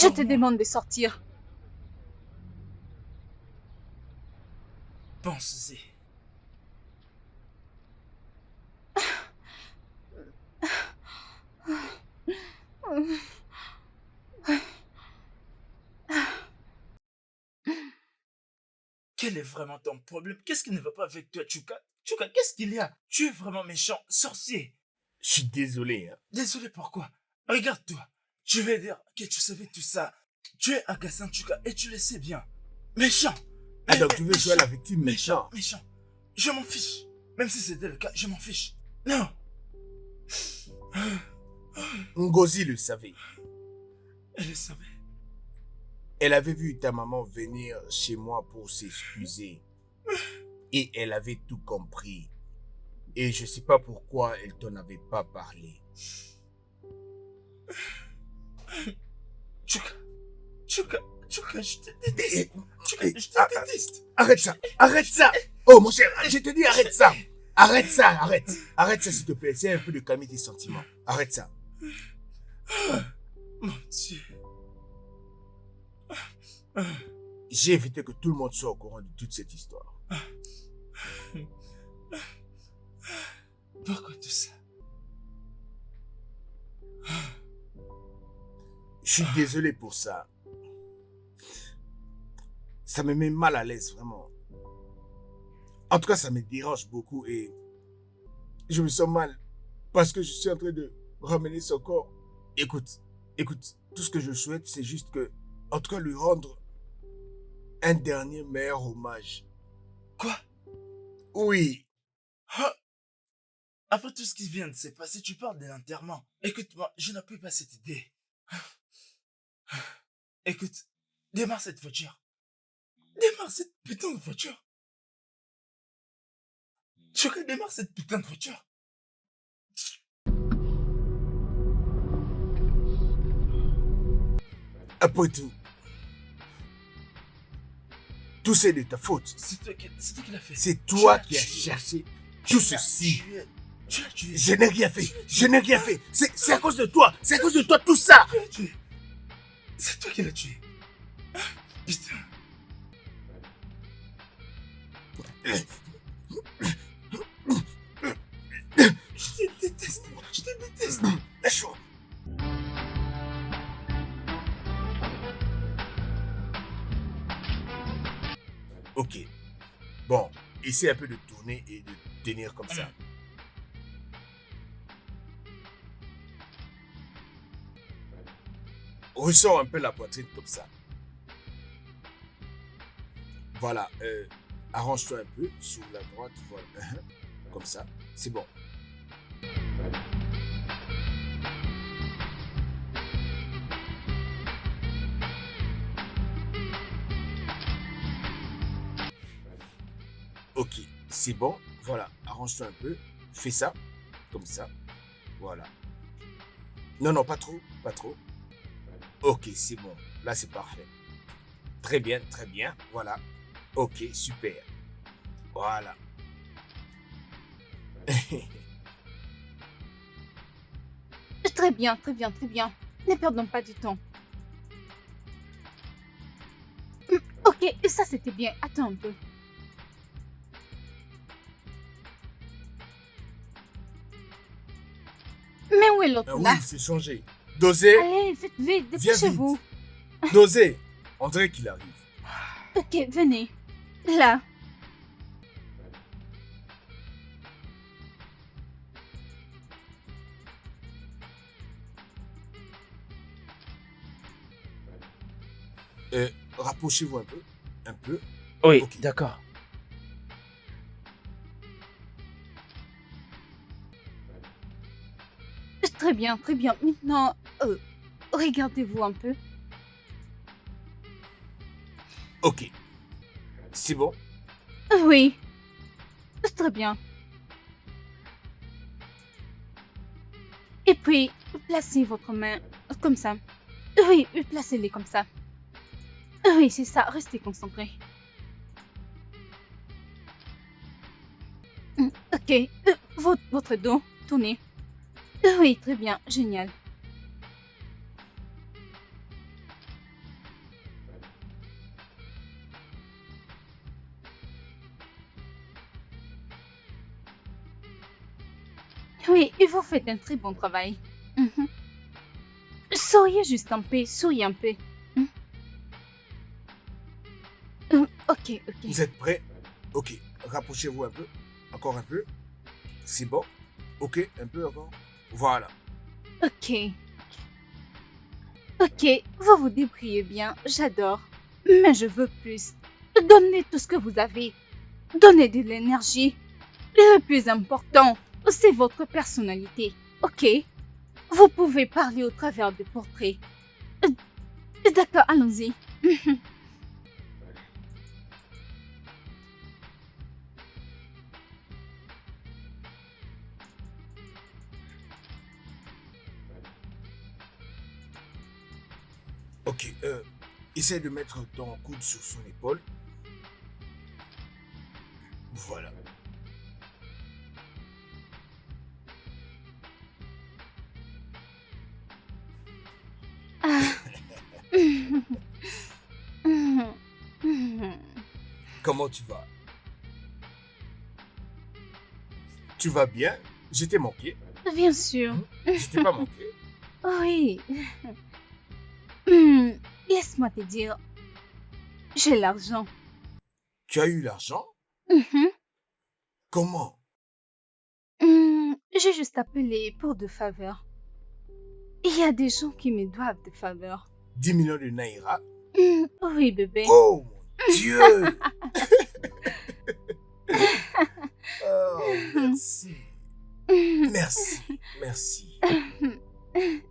Je te demande de sortir. Pense-y. Quel est vraiment ton problème? Qu'est-ce qui ne va pas avec toi, Chuka? Chuka, qu'est-ce qu'il y a? Tu es vraiment méchant, sorcier. Je suis désolé. Hein. Désolé, pourquoi? Regarde-toi. Je vais dire que tu savais tout ça. Tu es agaçant, Chuka, et tu le sais bien. Méchant. Ah, donc tu veux jouer à la victime méchant? Méchant. Je m'en fiche. Même si c'était le cas, je m'en fiche. Non. Ngozi le savait. Elle le savait. Elle avait vu ta maman venir chez moi pour s'excuser. Et elle avait tout compris. Et je sais pas pourquoi elle t'en avait pas parlé. Chuka, je te déteste. Chuka, je te déteste. Arrête ça, arrête ça. Oh mon cher, je te dis arrête ça. Arrête ça, arrête. Arrête ça s'il te plaît, c'est un peu de calmer tes sentiments. Arrête ça. Mon Dieu. J'ai évité que tout le monde soit au courant de toute cette histoire. Pourquoi tout ça? Je suis désolé pour ça. Ça me met mal à l'aise, vraiment. En tout cas, ça me dérange beaucoup et je me sens mal parce que je suis en train de ramener son corps. Écoute, tout ce que je souhaite, c'est juste que, en tout cas, lui rendre un dernier meilleur hommage. Quoi? Oui. Ah. Après tout ce qui vient de se passer, tu parles de l'enterrement. Écoute-moi, je n'appuie pas cette idée. Écoute, démarre cette voiture. Démarre cette putain de voiture. Chuka, démarre cette putain de voiture. Après tout c'est de ta faute. C'est toi qui l'as fait. C'est toi qui as cherché tout ceci. Tu l'as tué. Je n'ai rien fait. Je n'ai rien fait. C'est à cause de toi. C'est à cause de toi tout ça. Tu l'as tué. C'est toi qui l'as tué. Putain. Je te déteste. Je te déteste. Lâche-moi. Ok. Bon, essaie un peu de tourner et de tenir comme ça. Ressors un peu la poitrine comme ça. Voilà. Arrange-toi un peu sur la droite. Voilà. Comme ça. C'est bon. Ok, c'est bon. Voilà, arrange-toi un peu. Fais ça, comme ça. Voilà. Non, non, pas trop, pas trop. Ok, c'est bon. Là, c'est parfait. Très bien, très bien. Voilà. Ok, super. Voilà. Très bien, très bien, très bien. Ne perdons pas du temps. Ok, ça c'était bien. Attends un peu. est l'autre Oui, là? il s'est changé. Dosé, Allez, faites vite, viens dépêchez-vous. vite. Dosé, on dirait qu'il arrive. Ok, venez. Là. Rapprochez-vous un peu. Un peu. Oui, Ok. d'accord. Très bien, très bien. Maintenant, regardez-vous un peu. Ok. C'est bon. Oui. Très bien. Et puis, placez votre main comme ça. Oui, placez-les comme ça. Oui, c'est ça. Restez concentrés. Ok. Votre dos. Tournez. Oui, très bien. Génial. Oui, et vous faites un très bon travail. Mhm. Souriez juste un peu. Souriez un peu. Hmm. Ok, ok. Vous êtes prêts? Ok. Rapprochez-vous un peu. Encore un peu. C'est bon. Ok, un peu encore. Voilà. Ok. Ok, vous vous débrouillez bien, j'adore. Mais je veux plus. Donnez tout ce que vous avez. Donnez de l'énergie. Le plus important, c'est votre personnalité. Ok? Vous pouvez parler au travers des portraits. D'accord, allons-y. Ok. Essaie de mettre ton coude sur son épaule. Voilà. Ah. Comment tu vas? Tu vas bien? Je t'ai manqué. Bien sûr. Je t'ai pas manqué. Oui. Laisse-moi te dire, j'ai l'argent. Tu as eu l'argent? Mhm. Comment? J'ai juste appelé pour de faveurs. Il y a des gens qui me doivent des faveurs. 10 millions de naira? Oui, bébé. Oh mon Dieu! Oh, merci. Merci. Merci.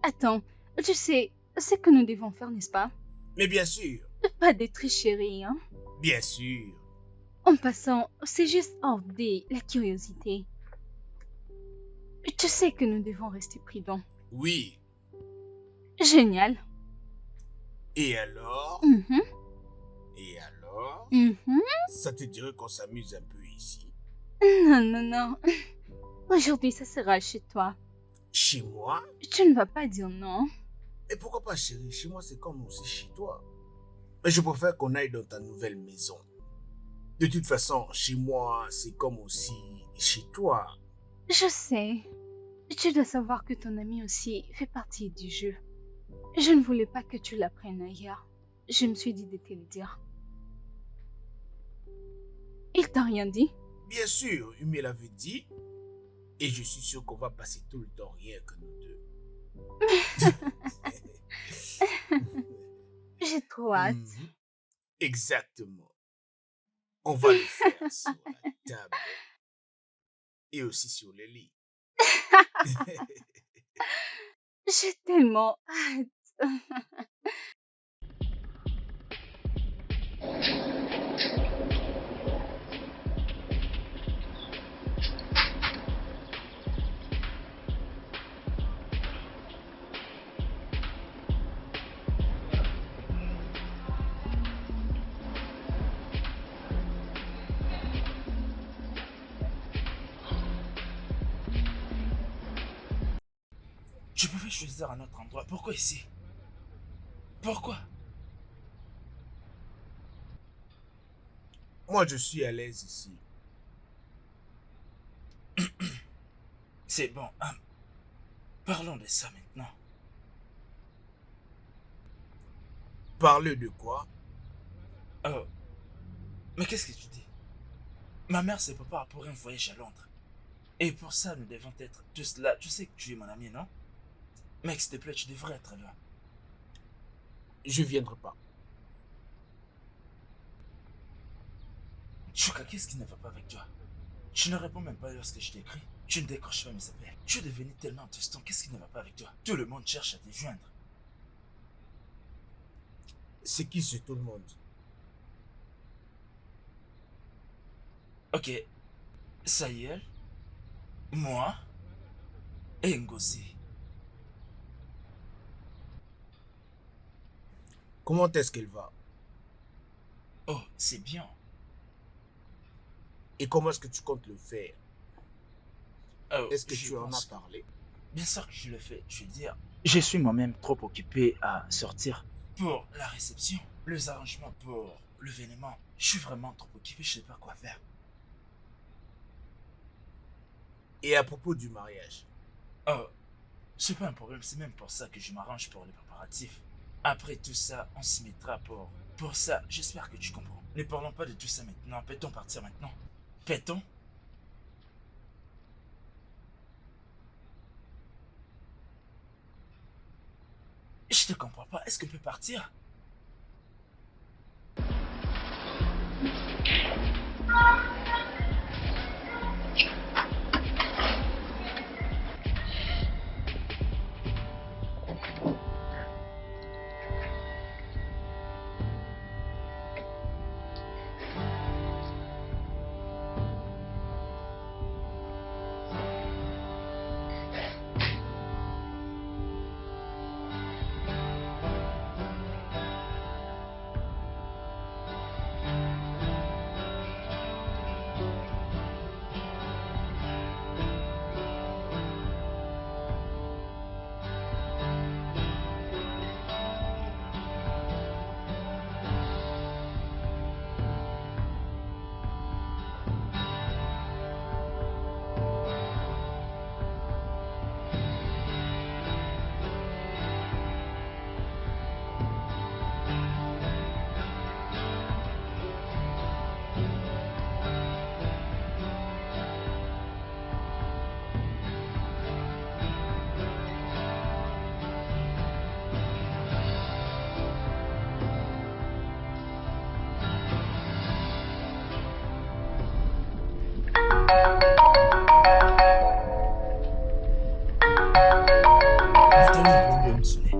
Attends, tu sais ce que nous devons faire, n'est-ce pas? Mais bien sûr. Pas de tricherie, hein? Bien sûr. En passant, c'est juste enlever la curiosité. Tu sais que nous devons rester prudents. Oui. Génial. Et alors? Mhm, Et alors? mhm. Ça te dirait qu'on s'amuse un peu ici? Non, non, non. Aujourd'hui, ça sera chez toi. Chez moi? Tu ne vas pas dire non. Et pourquoi pas, chérie? Chez moi, c'est comme aussi chez toi. Mais je préfère qu'on aille dans ta nouvelle maison. De toute façon, chez moi, c'est comme aussi chez toi. Je sais. Tu dois savoir que ton ami aussi fait partie du jeu. Je ne voulais pas que tu l'apprennes ailleurs. Je me suis dit de te le dire. Il t'a rien dit? Bien sûr, Umi l'avait dit. Et je suis sûr qu'on va passer tout le temps rien que nous deux. J'ai trop hâte. Mhm. Exactement. On va le faire sur la table et aussi sur le lit. J'ai tellement hâte. Je pouvais choisir un autre endroit. Pourquoi ici? Pourquoi? Moi, je suis à l'aise ici. C'est bon. Parlons de ça maintenant. Parler de quoi? Oh, mais qu'est-ce que tu dis? Ma mère se prépare pour un voyage à Londres. Et pour ça, nous devons être tous là. Tu sais que tu es mon ami, non? Mec, s'il te plaît, tu devrais être là. Je viendrai pas. Chouka, qu'est-ce qui ne va pas avec toi? Tu ne réponds même pas lorsque je t'écris. Tu ne décroches pas mes appels. Tu es devenu tellement distant. Qu'est-ce qui ne va pas avec toi? Tout le monde cherche à te joindre. C'est qui ce tout le monde? Ok, Saïel, moi et Ngozi. Comment est-ce qu'elle va? Oh, c'est bien. Et comment est-ce que tu comptes le faire? Oh, Est-ce que je tu en as pense- parlé? Bien sûr que je le fais. Je veux dire, je suis moi-même trop occupé à sortir pour la réception, les arrangements pour l'événement. Je suis vraiment trop occupé, je sais pas quoi faire. Et à propos du mariage? Oh, c'est pas un problème, c'est même pour ça que je m'arrange pour les préparatifs. Après tout ça, on s'y mettra pour ça. J'espère que tu comprends. Ne parlons pas de tout ça maintenant. Peut-on partir maintenant? Peut-on? Je te comprends pas. Est-ce qu'on peut partir? Mon téléphone est en train de sonner.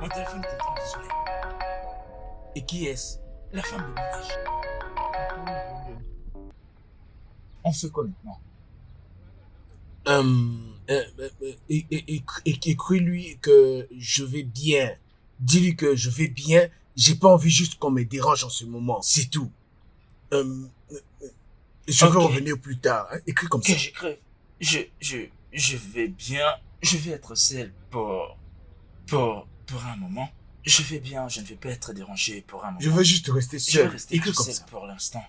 Mon téléphone est en train de sonner. Et qui est-ce? La femme de ménage. On fait quoi maintenant? Écris-lui que je vais bien. Dis-lui que je vais bien. J'ai pas envie juste qu'on me dérange en ce moment. C'est tout. Je vais Ok. revenir plus tard. Hein. Écris comme Que ça. j'écrive. Je vais bien. Je vais être seul pour un moment. Je vais bien, je ne vais pas être dérangé pour un moment. Je veux juste rester Je vais seul. rester Écris tout comme seul ça. pour l'instant.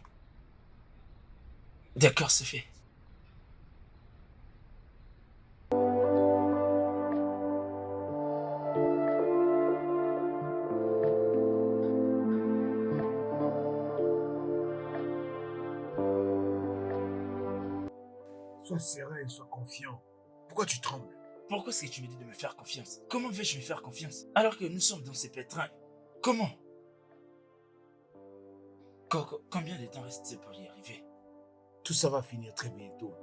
D'accord, c'est fait. Sois serein, sois confiant. Pourquoi tu trembles? Pourquoi est-ce que tu me dis de me faire confiance? Comment vais-je me faire confiance alors que nous sommes dans ces pétrins? Comment? Combien de temps reste-t-il pour y arriver? Tout ça va finir très bientôt.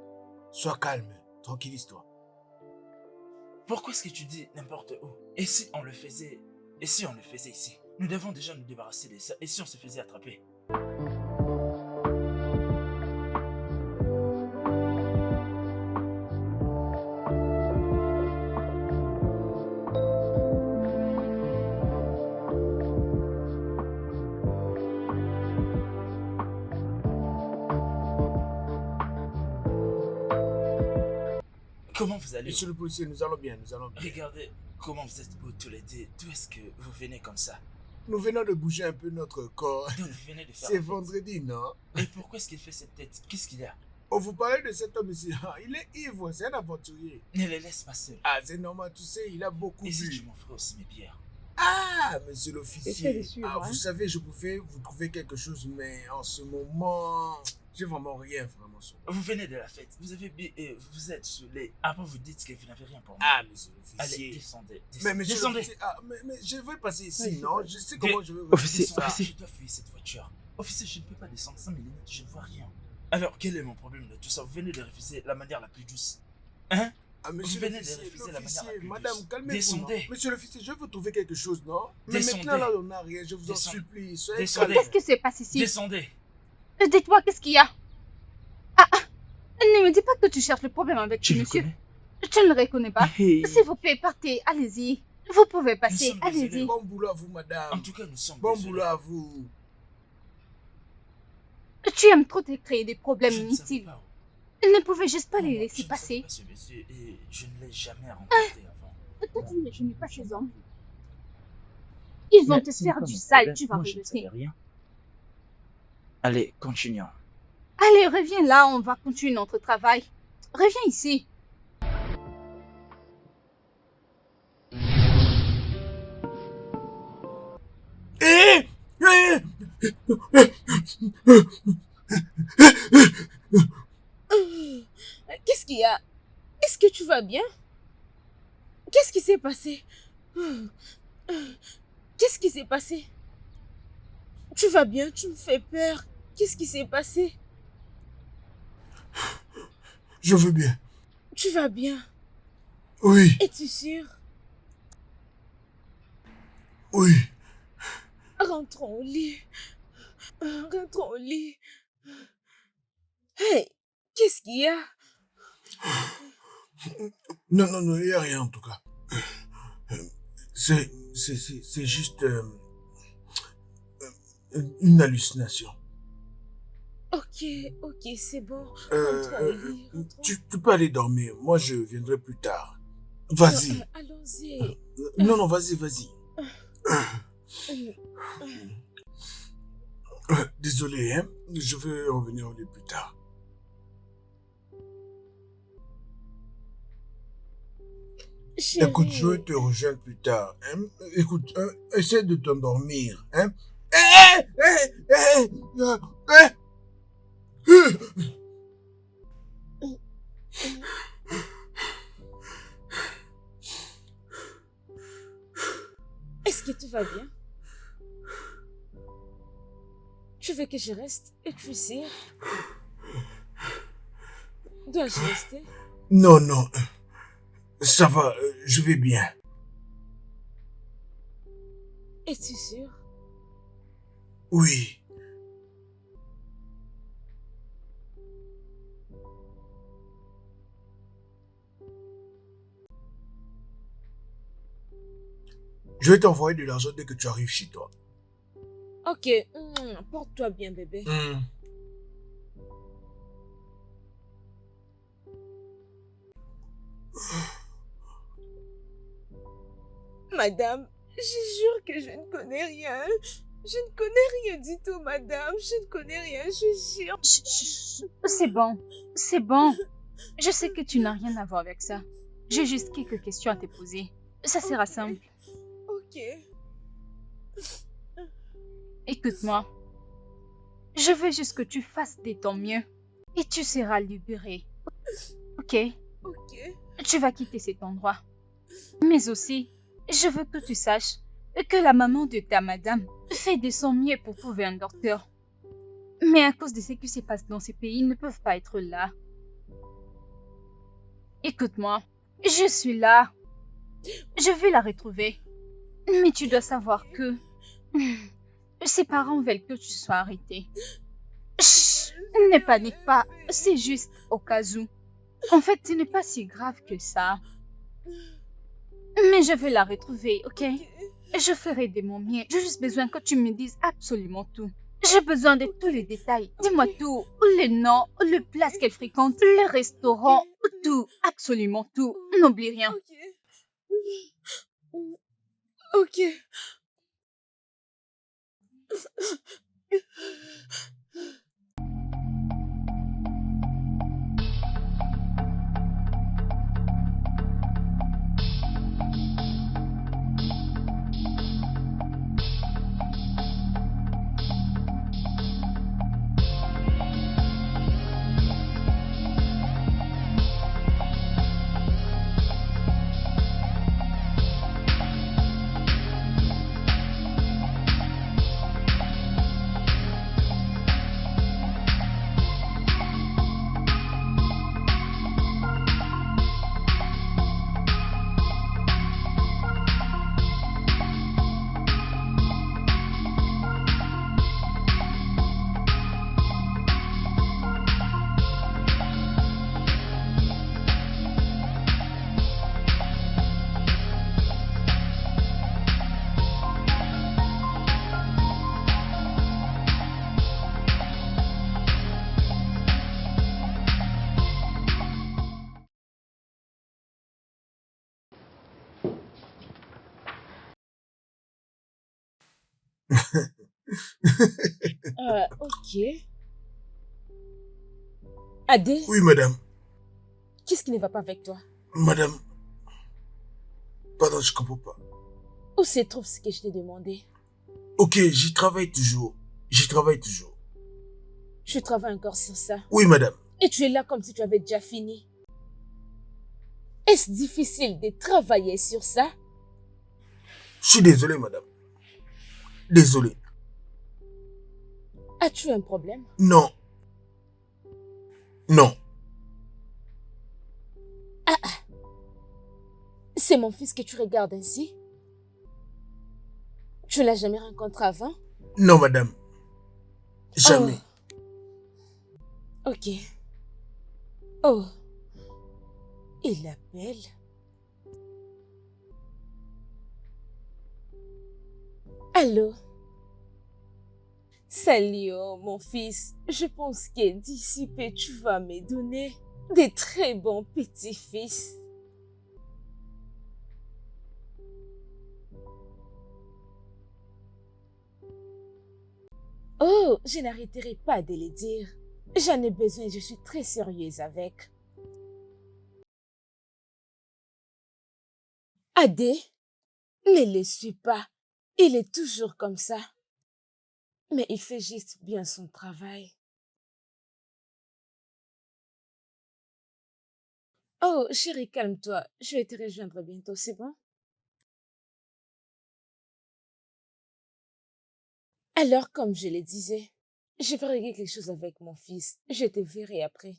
Sois calme, tranquillise-toi. Pourquoi est-ce que tu dis n'importe où? Et si on le faisait? Et si on le faisait ici? Nous devons déjà nous débarrasser de ça. Et si on se faisait attraper? Comment vous allez? Monsieur le policier, nous allons bien, nous allons bien. Regardez comment vous êtes beaux tous les deux. D'où est-ce que vous venez comme ça? Nous venons de bouger un peu notre corps. Donc vous venez de faire C'est la fête. vendredi, non? Et pourquoi est-ce qu'il fait cette tête? Qu'est-ce qu'il y a? Oh, vous parlez de cet homme ici. Ah, il est ivre, c'est un aventurier. Ne les laisse pas seuls. Ah, c'est normal, tu sais, il a beaucoup Et si bu. tu m'offrais aussi mes bières? Ah, monsieur Essaie de l'officier. suivre, Ah, hein. vous savez, je pouvais vous trouver quelque chose, mais en ce moment, j'ai vraiment rien, vraiment. Sur moi. Vous venez de la fête, vous avez vous êtes saoulé. Après, vous dites que vous n'avez rien pour moi. Ah, monsieur Allez, l'officier. descendez. Mais monsieur Descendez. l'officier, ah, mais je vais passer ici, Oui, non? c'est Je sais Des- comment je vais Officier, ça. officier, je dois fuir cette voiture. Officier, je ne peux pas descendre sans mes lunettes, je ne vois rien. Alors, quel est mon problème de tout ça? Vous venez de refuser la manière la plus douce. Hein? Ah, monsieur venez de l'officier, refuser la manière la plus madame, douce. calmez-vous. Descendez. Non? Monsieur l'officier, je vais vous trouver quelque chose, non? Mais Descendez. maintenant, là, on n'a rien, je vous en Descendez. supplie. Soyez Descendez. calme. Qu'est-ce qui se passe ici? Descendez. Dites-moi, qu'est-ce qu'il y a? Ne me dis pas que tu cherches le problème avec ce Tu le monsieur. connais? Je ne le reconnais pas. Hey. S'il vous plaît, partez, allez-y. Vous pouvez Nous passer, sommes désolés. allez-y. Bon boulot à vous, madame. En tout cas, nous sommes Bon désolés. boulot à vous. Tu aimes trop te créer des problèmes Je ne savais inutiles. pas. Il ne pouvait juste pas Non, les moi, laisser je ne savais passer. pas ce monsieur et je ne l'ai jamais rencontré avant. Toi, je n'ai pas ces hommes. Ils vont te faire du sale, tu vas Moi, je ne savais regretter. rien. Allez, continuons. Allez, reviens là, on va continuer notre travail. Reviens ici. Eh! Eh! Qu'est-ce qu'il y a? Est-ce que tu vas bien? Qu'est-ce qui s'est passé? Qu'est-ce qui s'est passé? Tu vas bien? Tu me fais peur. Qu'est-ce qui s'est passé? Je veux bien. Tu vas bien? Oui, Es-tu sûr? oui. Rentrons au lit. Rentrons au lit. Hey, qu'est-ce qu'il y a? Non, non, non, il n'y a rien en tout cas. C'est juste une hallucination. Ok, c'est bon. Euh, Rentrons au lit. Rentrons. tu peux aller dormir. Moi, je viendrai plus tard. Vas-y. Allons-y. Non, non, vas-y, vas-y. Désolé, hein. Je vais revenir au lit plus tard. Écoute, je vais te rejoindre plus tard. Hein? Écoute, essaie de t'endormir. Hein? Eh, eh, eh, eh, Est-ce que tu vas bien? Tu veux que je reste et tu sais? Dois-je rester? Non, non. Ça va, je vais bien. Es-tu sûr? Oui. Je vais t'envoyer de l'argent dès que tu arrives chez toi. Ok, porte-toi bien, bébé. Madame, je jure que je ne connais rien. Je ne connais rien du tout, madame. Je ne connais rien, je jure. Chut, chut, chut. C'est bon, c'est bon. Je sais que tu n'as rien à voir avec ça. J'ai juste quelques questions à te poser. Ça sera simple. Ok. Écoute-moi. Je veux juste que tu fasses de ton mieux. Et tu seras libéré. Ok? Ok. Tu vas quitter cet endroit. Mais aussi, je veux que tu saches que la maman de ta madame fait de son mieux pour trouver un docteur. Mais à cause de ce qui se passe dans ces pays, ils ne peuvent pas être là. Écoute-moi, je suis là. Je vais la retrouver. Mais tu dois savoir que ses parents veulent que tu sois arrêté. Chut, ne panique pas, c'est juste au cas où. En fait, ce n'est pas si grave que ça. Mais je vais la retrouver, ok? Je ferai de mon mieux. J'ai juste besoin que tu me dises absolument tout. J'ai besoin de tous les détails. Dis-moi tout. Les noms, les places qu'elle fréquente, les restaurants, tout. Absolument tout. N'oublie rien. Ok. Ok. Adé, Oui, madame. qu'est-ce qui ne va pas avec toi? Madame, pardon, je comprends pas. Où se trouve ce que je t'ai demandé? Ok, j'y travaille toujours. J'y travaille toujours. Je travaille encore sur ça. Oui, madame. Et tu es là comme si tu avais déjà fini. Est-ce difficile de travailler sur ça? Je suis désolé, madame. Désolé. As-tu un problème? Non. Non. C'est mon fils que tu regardes ainsi? Tu l'as jamais rencontré avant? Non, madame. Jamais. Ok. Oh. Il l'appelle. Allô? Salut, oh, mon fils. Je pense que d'ici peu, tu vas me donner des très bons petits-fils. Oh, je n'arrêterai pas de le dire. J'en ai besoin et je suis très sérieuse avec. Adé, ne le suis pas. Il est toujours comme ça. Mais il fait juste bien son travail. Oh, chérie, calme-toi. Je vais te rejoindre bientôt, c'est bon? Alors, comme je le disais, je vais régler quelque chose avec mon fils. Je te verrai après.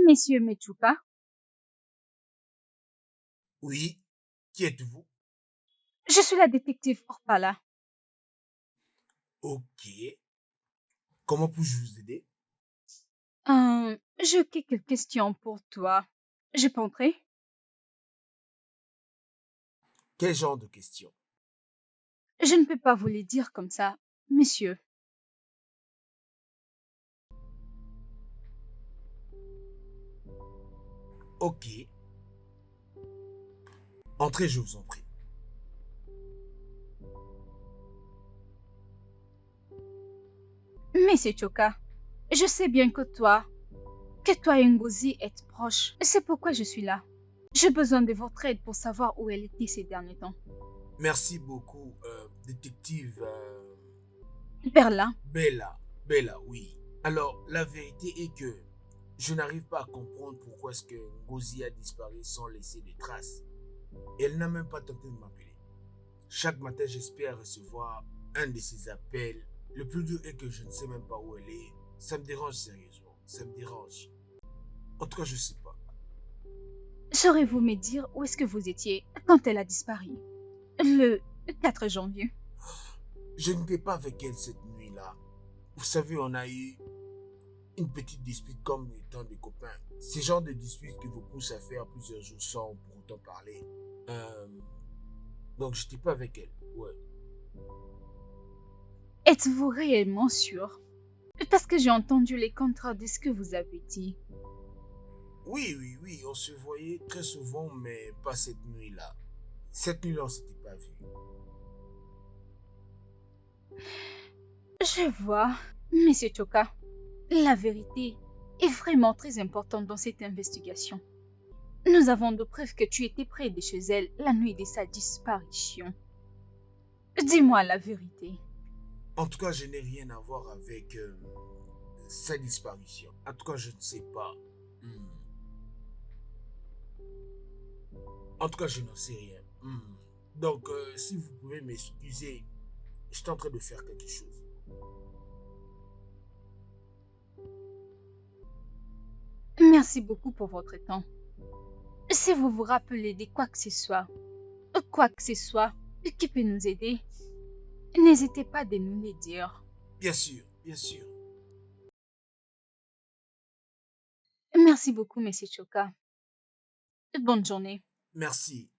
Monsieur Mechuka, Oui. Qui êtes-vous? je suis la détective Orpala. Ok. Comment puis-je vous aider? J'ai quelques questions pour toi. Je peux entrer? Quel genre de question? Je ne peux pas vous les dire comme ça, monsieur. Ok. Entrez, je vous en prie. Monsieur Choka, je sais bien que toi et Ngozi êtes proches. C'est pourquoi je suis là. J'ai besoin de votre aide pour savoir où elle était ces derniers temps. Merci beaucoup, détective Berlin, Bella. Bella, oui. Alors, la vérité est que je n'arrive pas à comprendre pourquoi est-ce que Ngozi a disparu sans laisser de traces. Elle n'a même pas tenté de m'appeler. Chaque matin, j'espère recevoir un de ses appels. Le plus dur est que je ne sais même pas où elle est. Ça me dérange sérieusement. Ça me dérange. En tout cas, je sais pas. saurez-vous me dire où est-ce que vous étiez quand elle a disparu? Le 4 janvier. Je n'étais pas avec elle cette nuit-là. Vous savez, on a eu une petite dispute comme étant des copains. C'est le genre de dispute qui vous pousse à faire plusieurs jours sans pour autant parler. Donc, j'étais pas avec elle. Ouais. Êtes-vous réellement sûr? Parce que j'ai entendu les contrats de ce que vous avez dit. Oui, on se voyait très souvent, mais pas cette nuit-là. Cette nuit-là, on s'était pas vu. Je vois. Monsieur Choka, la vérité est vraiment très importante dans cette investigation. Nous avons de preuves que tu étais près de chez elle la nuit de sa disparition. Dis-moi la vérité. En tout cas, je n'ai rien à voir avec sa disparition. En tout cas, je ne sais pas. En tout cas, je n'en sais rien. Donc, si vous pouvez m'excuser, je suis en train de faire quelque chose. Merci beaucoup pour votre temps. Si vous vous rappelez de quoi que ce soit, qui peut nous aider, n'hésitez pas de nous le dire. Bien sûr, bien sûr. Merci beaucoup, Monsieur Choka. Bonne journée. Merci.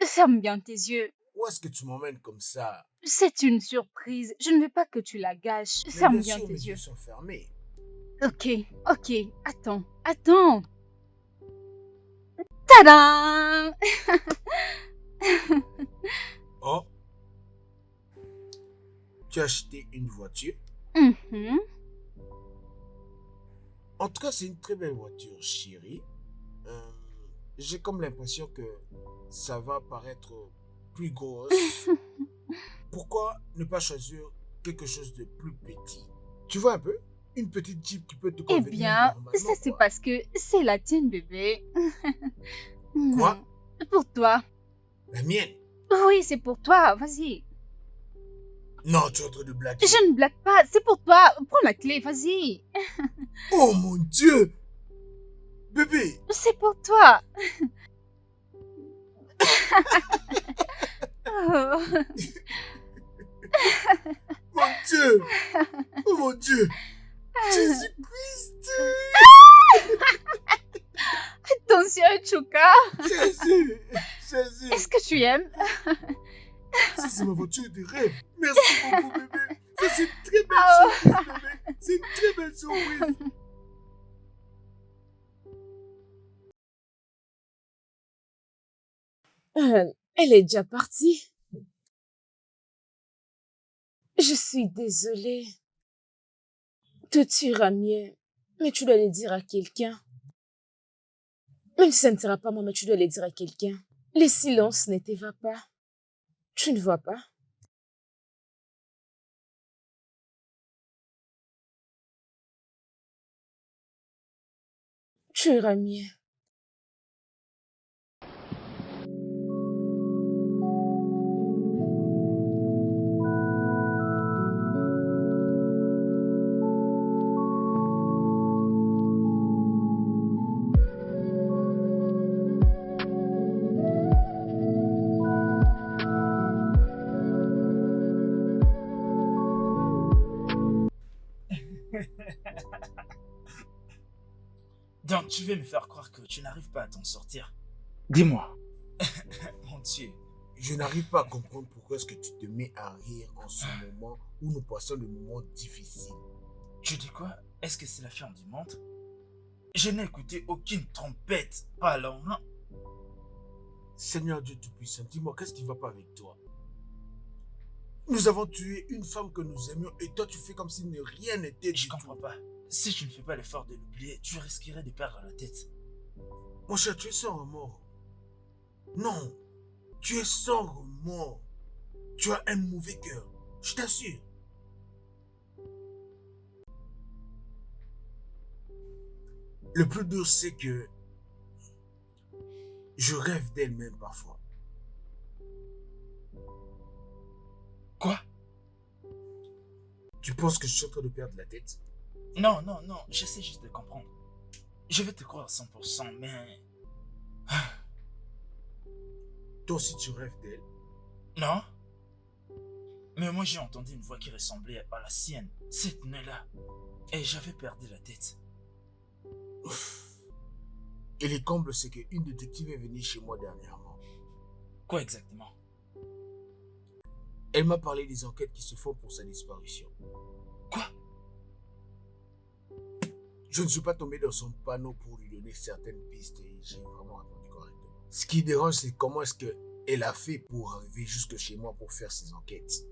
Ferme bien tes yeux. Où est-ce que tu m'emmènes comme ça? C'est une surprise. Je ne veux pas que tu la gâches. Mais Ferme bien bien sûr, tes mes yeux. yeux sont fermés. Ok. Attends. Tadam! Oh, tu as acheté une voiture? Mhm. En tout cas, c'est une très belle voiture, chérie. J'ai comme l'impression que ça va paraître plus grosse. Pourquoi ne pas choisir quelque chose de plus petit? Tu vois un peu? Une petite Jeep qui peut te Eh convenir bien, normalement, ça c'est quoi. parce que c'est la tienne, bébé. Quoi? Pour toi. La mienne? Oui, c'est pour toi. Vas-y. Non, tu es en train de blaguer. Je ne blague pas. C'est pour toi. Prends la clé. Vas-y. Oh mon Dieu! Bébé! C'est pour toi. Oh. Mon Dieu! Oh mon Dieu! Jésus-Christ! Attention, Choka. Jésus! Jésus! Est-ce que tu aimes? Ça, c'est ma voiture de rêve. Merci beaucoup, bébé. Ça, c'est une très belle surprise, bébé. C'est une très belle surprise. Elle est déjà partie. Je suis désolée. Tout ira mieux, mais tu dois le dire à quelqu'un. Même si ça ne sera pas moi, mais tu dois le dire à quelqu'un. Les silences ne te va pas. Tu ne vois pas? Tu iras mieux. Donc, tu veux me faire croire que tu n'arrives pas à t'en sortir? Dis-moi. Mon Dieu. Je n'arrive pas à comprendre pourquoi est-ce que tu te mets à rire en ce moment où nous passons des moments difficiles. Tu dis quoi? Est-ce que c'est la fin du monde? Je n'ai écouté aucune trompette, pas alors, non? Seigneur Dieu Tout-Puissant, dis-moi, qu'est-ce qui ne va pas avec toi? Nous avons tué une femme que nous aimions et toi tu fais comme si rien n'était Je du comprends tout. pas. Si tu ne fais pas l'effort de l'oublier, tu risquerais de perdre la tête. Mon cher, tu es sans remords. Non, tu es sans remords. Tu as un mauvais cœur, je t'assure. Le plus dur, c'est que je rêve d'elle même parfois. Quoi? Tu penses que je suis en train de perdre la tête? Non, j'essaie juste de comprendre. Je vais te croire à 100%, mais... Toi aussi tu rêves d'elle? Non? Mais moi j'ai entendu une voix qui ressemblait à la sienne, cette nuit-là. Et j'avais perdu la tête. Et le comble, c'est qu'une détective est venue chez moi dernièrement. Quoi exactement? Elle m'a parlé des enquêtes qui se font pour sa disparition. Quoi? Je ne suis pas tombé dans son panneau pour lui donner certaines pistes et j'ai vraiment répondu correctement. Ce qui dérange, c'est comment est-ce qu'elle a fait pour arriver jusque chez moi pour faire ses enquêtes.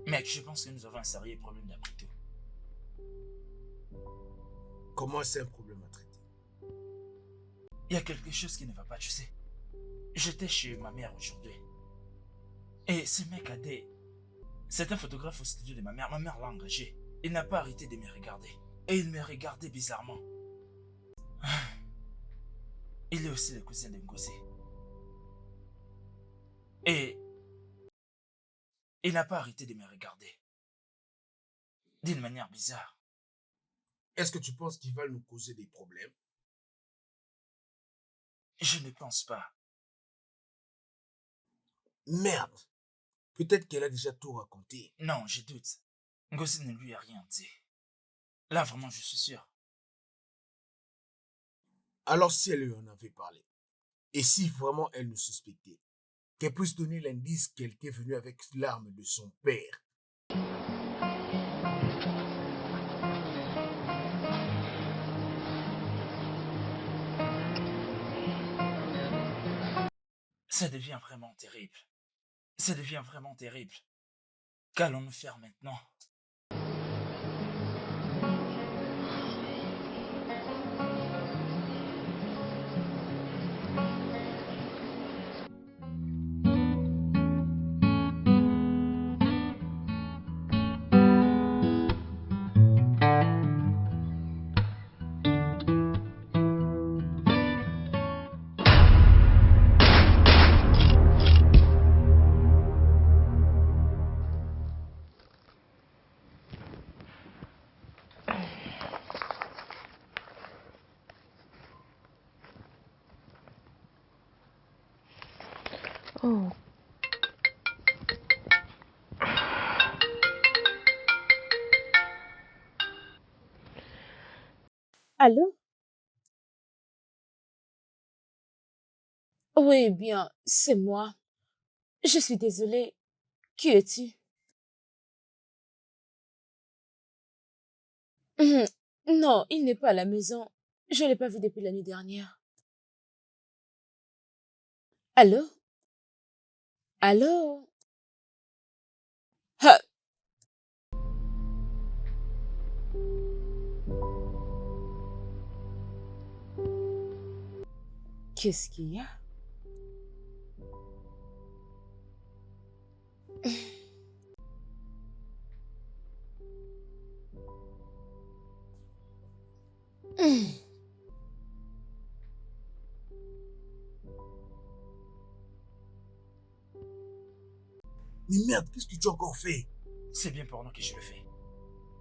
Mec, je pense que nous avons un sérieux problème d'après tout. Comment c'est un problème à traiter? Il y a quelque chose qui ne va pas, tu sais. J'étais chez ma mère aujourd'hui. Et ce mec a des... C'est un photographe au studio de ma mère. Ma mère l'a engagé. Il n'a pas arrêté de me regarder. Et il me regardait bizarrement. Il est aussi le cousin de Ngozi. Et il n'a pas arrêté de me regarder. D'une manière bizarre. Est-ce que tu penses qu'il va nous causer des problèmes? Je ne pense pas. Merde. Peut-être qu'elle a déjà tout raconté. Non, je doute. Ngozi ne lui a rien dit. Là, vraiment, je suis sûr. Alors si elle lui en avait parlé, et si vraiment elle nous suspectait, qu'elle puisse donner l'indice qu'elle était venue avec l'arme de son père. Ça devient vraiment terrible. Ça devient vraiment terrible. Qu'allons-nous faire maintenant? Oh. Allô? Oui, bien, c'est moi. Je suis désolée. Qui es-tu? Hum, Non, il n'est pas à la maison. Je ne l'ai pas vu depuis la nuit dernière. Allô? Allô? Ah, qu'est-ce qu'il y a? Hum, Mais merde, qu'est-ce que tu as encore fait? C'est bien pour nous que je le fais.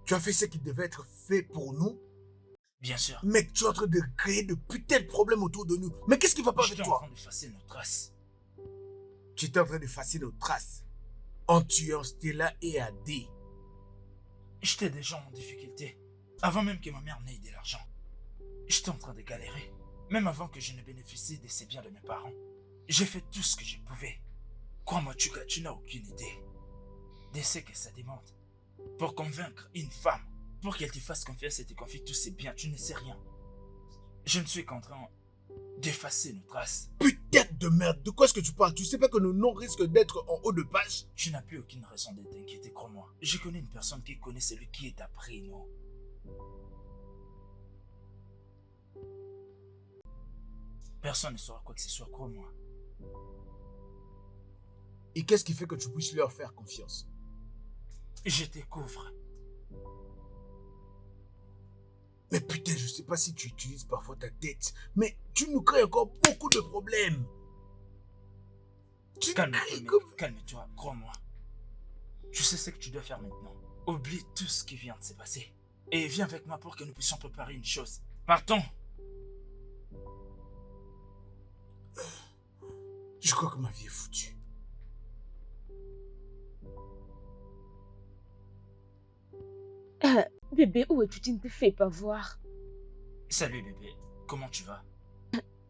Tu as fait ce qui devait être fait pour nous? Bien sûr. Mec, tu es en train de créer de putains de problèmes autour de nous. Mais qu'est-ce qui va pas avec J'étais en toi? train d'effacer nos traces. Tu étais en train d'effacer nos traces en tuant Stella et Adé. J'étais déjà en difficulté. Avant même que ma mère n'ait de l'argent. J'étais en train de galérer. Même avant que je ne bénéficie de ces biens de mes parents. J'ai fait tout ce que je pouvais. Crois-moi, Chuka, tu n'as aucune idée de ce que ça demande. Pour convaincre une femme, pour qu'elle te fasse confiance et te confie tous ses biens, tu ne sais rien. Je ne suis qu'en train d'effacer nos traces. Putain de merde, de quoi est-ce que tu parles? Tu sais pas que nos noms risquent d'être en haut de page? Tu n'as plus aucune raison de t'inquiéter, crois-moi. Je connais une personne qui connaît celui qui est après nous. Personne ne saura quoi que ce soit, crois-moi. Et qu'est-ce qui fait que tu puisses leur faire confiance? Je te couvre. Mais putain, je sais pas si tu utilises parfois ta tête, mais tu nous crées encore beaucoup de problèmes. Tu Calme-toi, crées mec. comme... Calme-toi, crois-moi. Tu sais ce que tu dois faire maintenant. Oublie tout ce qui vient de se passer. Et viens avec moi pour que nous puissions préparer une chose. Partons. Je crois que ma vie est foutue. Bébé, où es-tu? Tu ne te fais pas voir. Salut bébé, comment tu vas?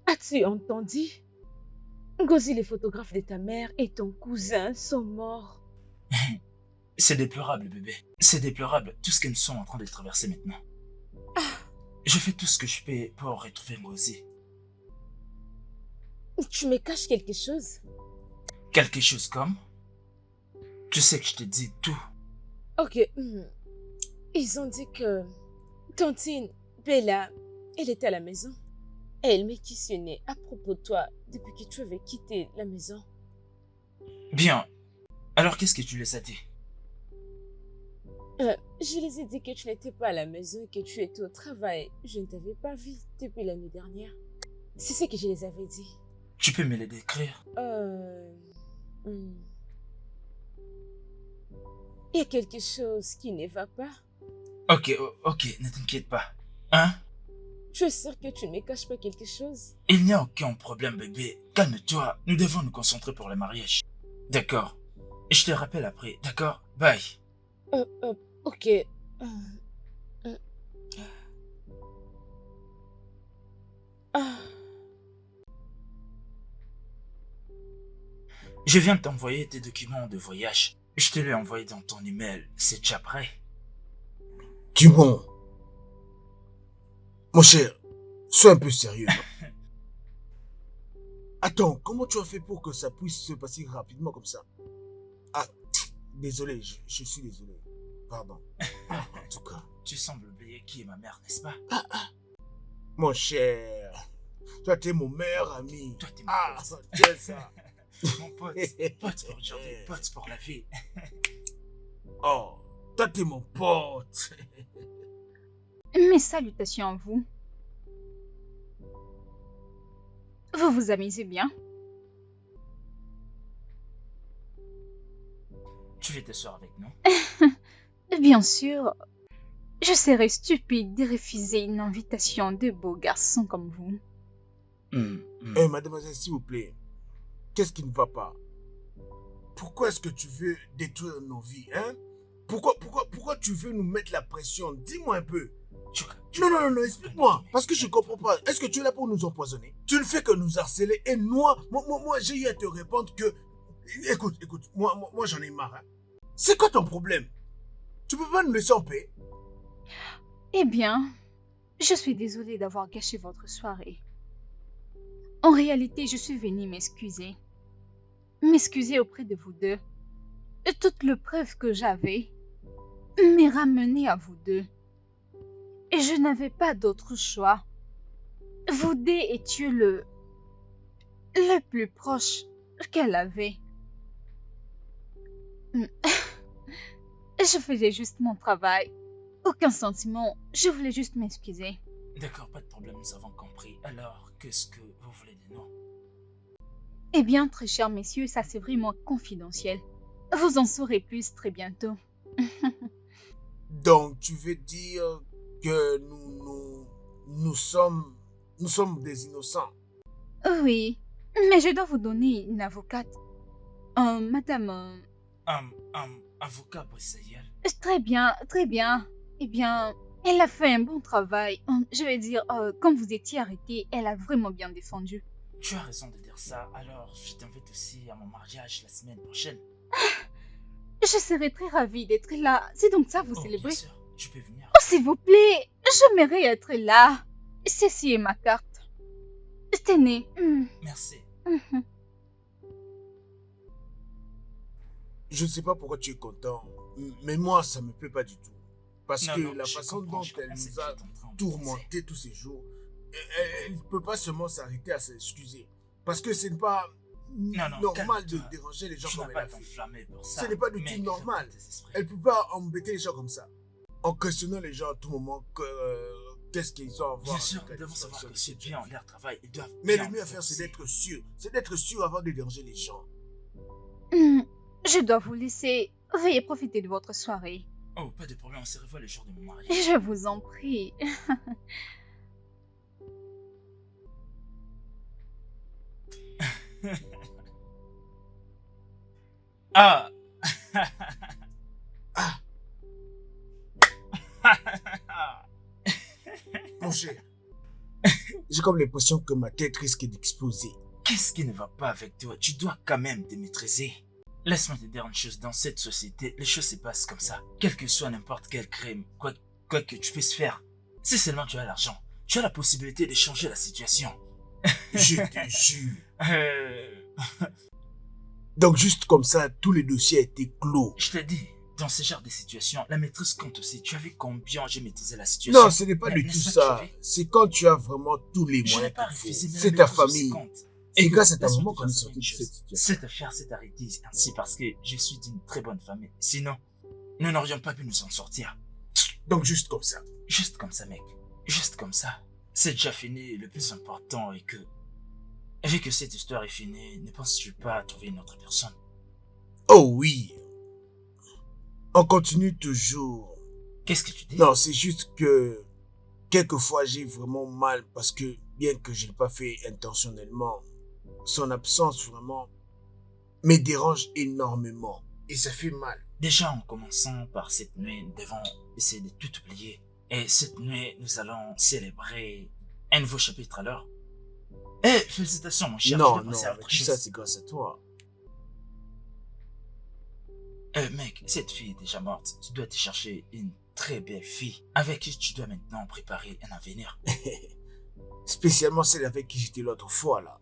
As-tu entendu? Ngozi, les photographes de ta mère et ton cousin sont morts. C'est déplorable bébé. C'est déplorable tout ce que nous sommes en train de traverser maintenant. Je fais tout ce que je peux pour retrouver Ngozi. Tu me caches quelque chose? Quelque chose comme... Tu sais que je te dis tout. Ok. Ils ont dit que Tantine, Bella, elle était à la maison. Et elle m'a questionné à propos de toi depuis que tu avais quitté la maison. Bien, Alors qu'est-ce que tu les as dit? Je les ai dit que tu n'étais pas à la maison et que tu étais au travail. Je ne t'avais pas vu depuis la nuit dernière. C'est ce que je les avais dit. Tu peux me les décrire? Hmm. Il y a quelque chose qui ne va pas. Ok, ne t'inquiète pas. Hein? Je suis sûre que tu ne me caches pas quelque chose. Il n'y a aucun problème, bébé. Calme-toi. Nous devons nous concentrer pour le mariage. D'accord. Je te rappelle après, d'accord? Bye. Ok. Ah. Je viens de t'envoyer tes documents de voyage. Je te l'ai envoyé dans ton email. C'est déjà prêt. Dumont. Mon cher, sois un peu sérieux. Attends, comment tu as fait pour que ça puisse se passer rapidement comme ça? Ah, désolé, je suis désolé. Pardon. En tout cas. Tu sembles oublier qui est ma mère, n'est-ce pas? Mon cher, toi t'es mon meilleur ami. Toi t'es mon pote. Tiens ça. Mon pote. Pote pour aujourd'hui, pote pour la vie. Oh, toi t'es mon pote. Mes salutations à vous. Vous vous amusez bien? Tu veux t'asseoir avec nous? Bien sûr. Je serais stupide de refuser une invitation de beaux garçons comme vous. Mademoiselle, s'il vous plaît, qu'est-ce qui ne va pas? Pourquoi est-ce que tu veux détruire nos vies, hein? Pourquoi tu veux nous mettre la pression? Dis-moi un peu. Non, explique-moi. Parce que je comprends pas. Est-ce que tu es là pour nous empoisonner? Tu ne fais que nous harceler et moi, j'ai eu à te répondre que... Écoute, moi j'en ai marre. Hein. C'est quoi ton problème? Tu peux pas nous laisser en paix? Eh bien, je suis désolée d'avoir gâché votre soirée. En réalité, je suis venue m'excuser. M'excuser auprès de vous deux. Et toute le preuve que j'avais m'est ramenée à vous deux. Et je n'avais pas d'autre choix. Vous deux étiez le plus proche qu'elle avait. Je faisais juste mon travail. Aucun sentiment. Je voulais juste m'excuser. D'accord, pas de problème, nous avons compris. Alors, qu'est-ce que vous voulez de nous? Eh bien, très chers messieurs, ça c'est vraiment confidentiel. Vous en saurez plus très bientôt. Donc, tu veux dire que nous sommes des innocents? Oui, mais je dois vous donner une avocate. Madame... Avocat Brissayel. Très bien, très bien. Eh bien, elle a fait un bon travail. Je vais dire, quand vous étiez arrêté, elle a vraiment bien défendu. Tu as raison de dire ça. Alors, je t'invite aussi à mon mariage la semaine prochaine. Je serais très ravie d'être là. C'est donc ça, vous célébrez? Bien sûr, tu peux venir. Oh, s'il vous plaît, j'aimerais être là. Ceci est ma carte. Tenez. Merci. Je ne sais pas pourquoi tu es content, mais moi, ça me plaît pas du tout. Parce que la façon dont elle nous a tourmenté tous ces jours, elle ne peut pas seulement s'arrêter à s'excuser. Parce que ce n'est pas normal de déranger les gens comme elle a fait. Ce n'est pas du tout normal. Elle ne peut pas embêter les gens comme ça. En questionnant les gens à tout moment, qu'est-ce qu'ils ont à voir. Bien sûr, nous devons savoir que c'est bien leur travail. Ils doivent mais le mieux à faire, c'est d'être sûr. C'est d'être sûr avant de déranger les gens. Je dois vous laisser. Veuillez profiter de votre soirée. Oh, pas de problème, on se revoit le jour de mon mariage. Je vous en prie. Ah. Mon cher, j'ai comme l'impression que ma tête risque d'exploser. Qu'est-ce qui ne va pas avec toi? Tu dois quand même te maîtriser. Laisse-moi te dire une chose, dans cette société, les choses se passent comme ça. Quel que soit n'importe quel crime, quoi que tu puisses faire, si seulement tu as l'argent, tu as la possibilité de changer la situation. Je te jure. Donc juste comme ça, tous les dossiers étaient clos. Je t'ai dit, dans ce genre de situation, la maîtrise compte aussi. Tu as vu combien j'ai maîtrisé la situation? Non, ce n'est pas du tout ça. C'est quand tu as vraiment tous les moyens qu'il faut. C'est ta famille. C'est Écoute, grâce à ta laisse-moi maman te qu'on est faire sorti savoir de une cette chose. situation. Cette affaire s'est arrêtée ainsi parce que je suis d'une très bonne famille. Sinon, nous n'aurions pas pu nous en sortir. Donc juste comme ça. Juste comme ça, mec. Juste comme ça. C'est déjà fini. Le plus important est que, vu que cette histoire est finie, ne penses-tu pas à trouver une autre personne? Oh oui, on continue toujours. Qu'est-ce que tu dis? Non, c'est juste que quelquefois j'ai vraiment mal parce que bien que je n'ai pas fait intentionnellement, son absence vraiment me dérange énormément et ça fait mal. Déjà, en commençant par cette nuit, nous devons essayer de tout oublier. Et cette nuit, nous allons célébrer un nouveau chapitre alors. Eh, félicitations, mon cher. Non, tu dois non, passer à mais autre tout chose. ça c'est grâce à toi. Mec, cette fille est déjà morte. Tu dois te chercher une très belle fille avec qui tu dois maintenant préparer un avenir. Spécialement celle avec qui j'étais l'autre fois là.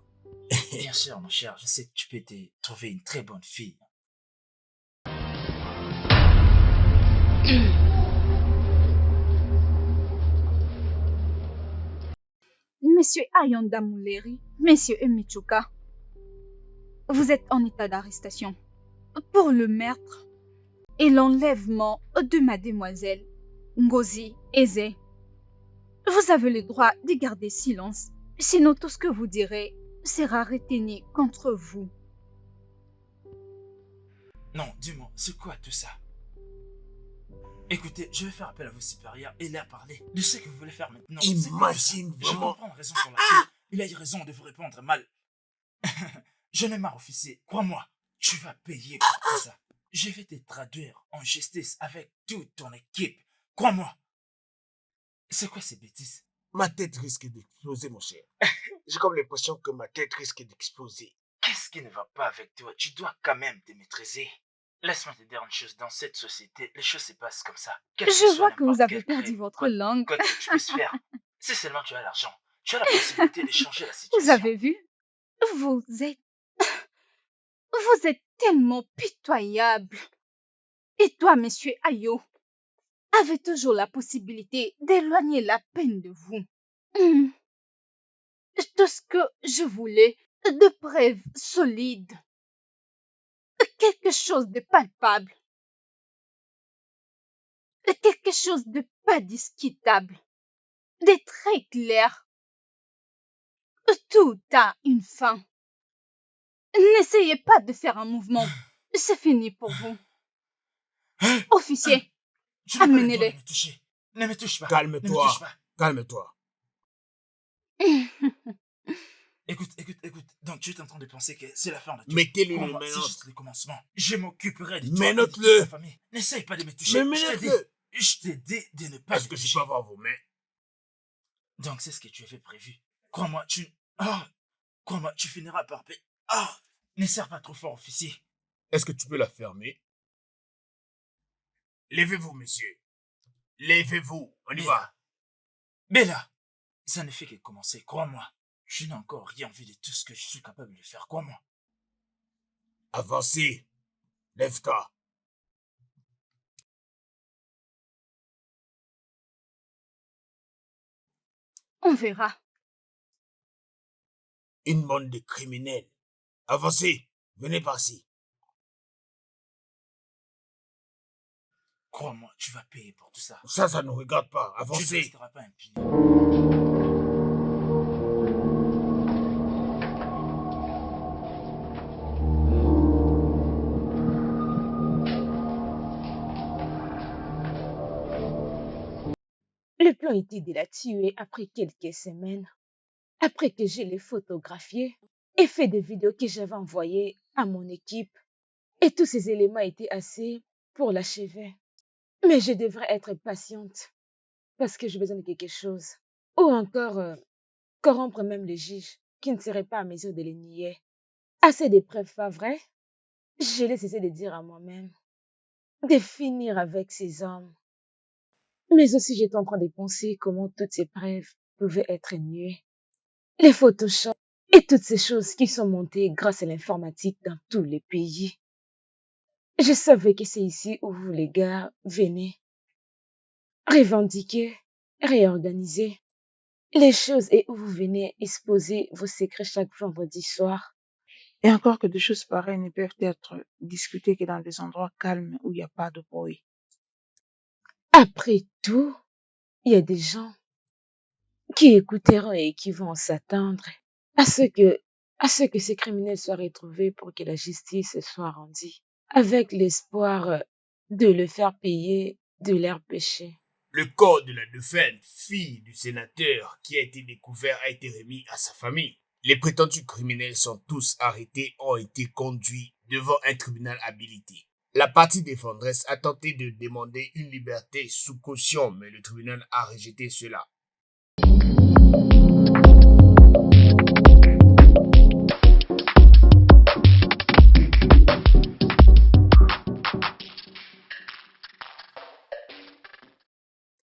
Bien sûr, mon cher, je sais que tu peux te trouver une très bonne fille. Monsieur Ayonda Mouleri, Monsieur Emichuka, vous êtes en état d'arrestation pour le meurtre et l'enlèvement de mademoiselle Ngozi Eze. Vous avez le droit de garder silence, sinon tout ce que vous direz sera retenu contre vous. Non, dis-moi, c'est quoi tout ça? Écoutez, je vais faire appel à vos supérieurs et leur parler de ce que vous voulez faire maintenant. C'est quoi tout ça? Imagine Je vraiment. comprends la raison pour laquelle il a eu raison de vous répondre mal. Je n'ai marre, officier. Crois-moi, tu vas payer pour tout ça. Je vais te traduire en justice avec toute ton équipe. Crois-moi. C'est quoi ces bêtises? Ma tête risque d'exploser mon cher. J'ai comme l'impression que ma tête risque d'exploser. Qu'est-ce qui ne va pas avec toi? Tu dois quand même te maîtriser. Laisse-moi te dire une chose, dans cette société, les choses se passent comme ça. Quel Je soit vois que vous n'importe avez quel perdu crime, votre quoi- langue. Quoi que tu puisses faire, si seulement tu as l'argent, tu as la possibilité de changer la situation. Vous avez vu? Vous êtes tellement pitoyable. Et toi, monsieur Ayo, avez toujours la possibilité d'éloigner la peine de vous. Tout ce que je voulais, de preuves solides, quelque chose de palpable, quelque chose de pas discutable, de très clair. Tout a une fin. N'essayez pas de faire un mouvement. C'est fini pour vous. Officier, Tu n'as pas le droit amenez-les. de me toucher. Ne me touche pas. Ne me Calme-toi. touche pas. Calme-toi. Écoute. Donc tu es en train de penser que c'est la fin de tout. Mettez-le une Crois-moi, c'est menotte. juste le commencement. Je m'occuperai de toi et de Menotte-le. toute ta famille. N'essaye pas de me toucher. Mais Je t'ai dit. menotte-le. Je t'ai dit de ne pas Est-ce me que je toucher. peux avoir vos mains? Donc c'est ce que tu avais prévu. Crois-moi, Crois-moi, tu finiras par payer. Ne serre pas trop fort, officier. Est-ce que tu peux la fermer? Levez-vous, monsieur. Levez-vous. On y va. Bella, ça ne fait que commencer, crois-moi. Je n'ai encore rien vu de tout ce que je suis capable de faire, crois-moi. Avancez. Lève-toi. On verra. Une bande de criminels. Avancez. Venez par-ci. Crois-moi, tu vas payer pour tout ça. Ça ne regarde pas. Tu ne Avancez. resteras pas impuni. Le plan était de la tuer après quelques semaines, après que je l'ai photographié et fait des vidéos que j'avais envoyées à mon équipe. Et tous ces éléments étaient assez pour l'achever. Mais je devrais être patiente parce que j'ai besoin de quelque chose. Ou encore corrompre même le juge qui ne serait pas à mesure de les nier. Assez de preuves, pas vrai? Je l'ai cessé de dire à moi-même. De finir avec ces hommes. Mais aussi j'étais en train de penser comment toutes ces preuves pouvaient être niées. Les Photoshop et toutes ces choses qui sont montées grâce à l'informatique dans tous les pays. Je savais que c'est ici où vous, les gars, venez. Revendiquer, réorganiser. les choses et où vous venez exposer vos secrets chaque vendredi soir. Et encore que des choses pareilles ne peuvent être discutées que dans des endroits calmes où il n'y a pas de bruit. Après tout, il y a des gens qui écouteront et qui vont s'attendre à ce que ces criminels soient retrouvés pour que la justice soit rendue, avec l'espoir de le faire payer de leurs péchés. Le corps de la défunte fille du sénateur qui a été découvert a été remis à sa famille. Les prétendus criminels sont tous arrêtés, ont été conduits devant un tribunal habilité. La partie défenderesse a tenté de demander une liberté sous caution, mais le tribunal a rejeté cela.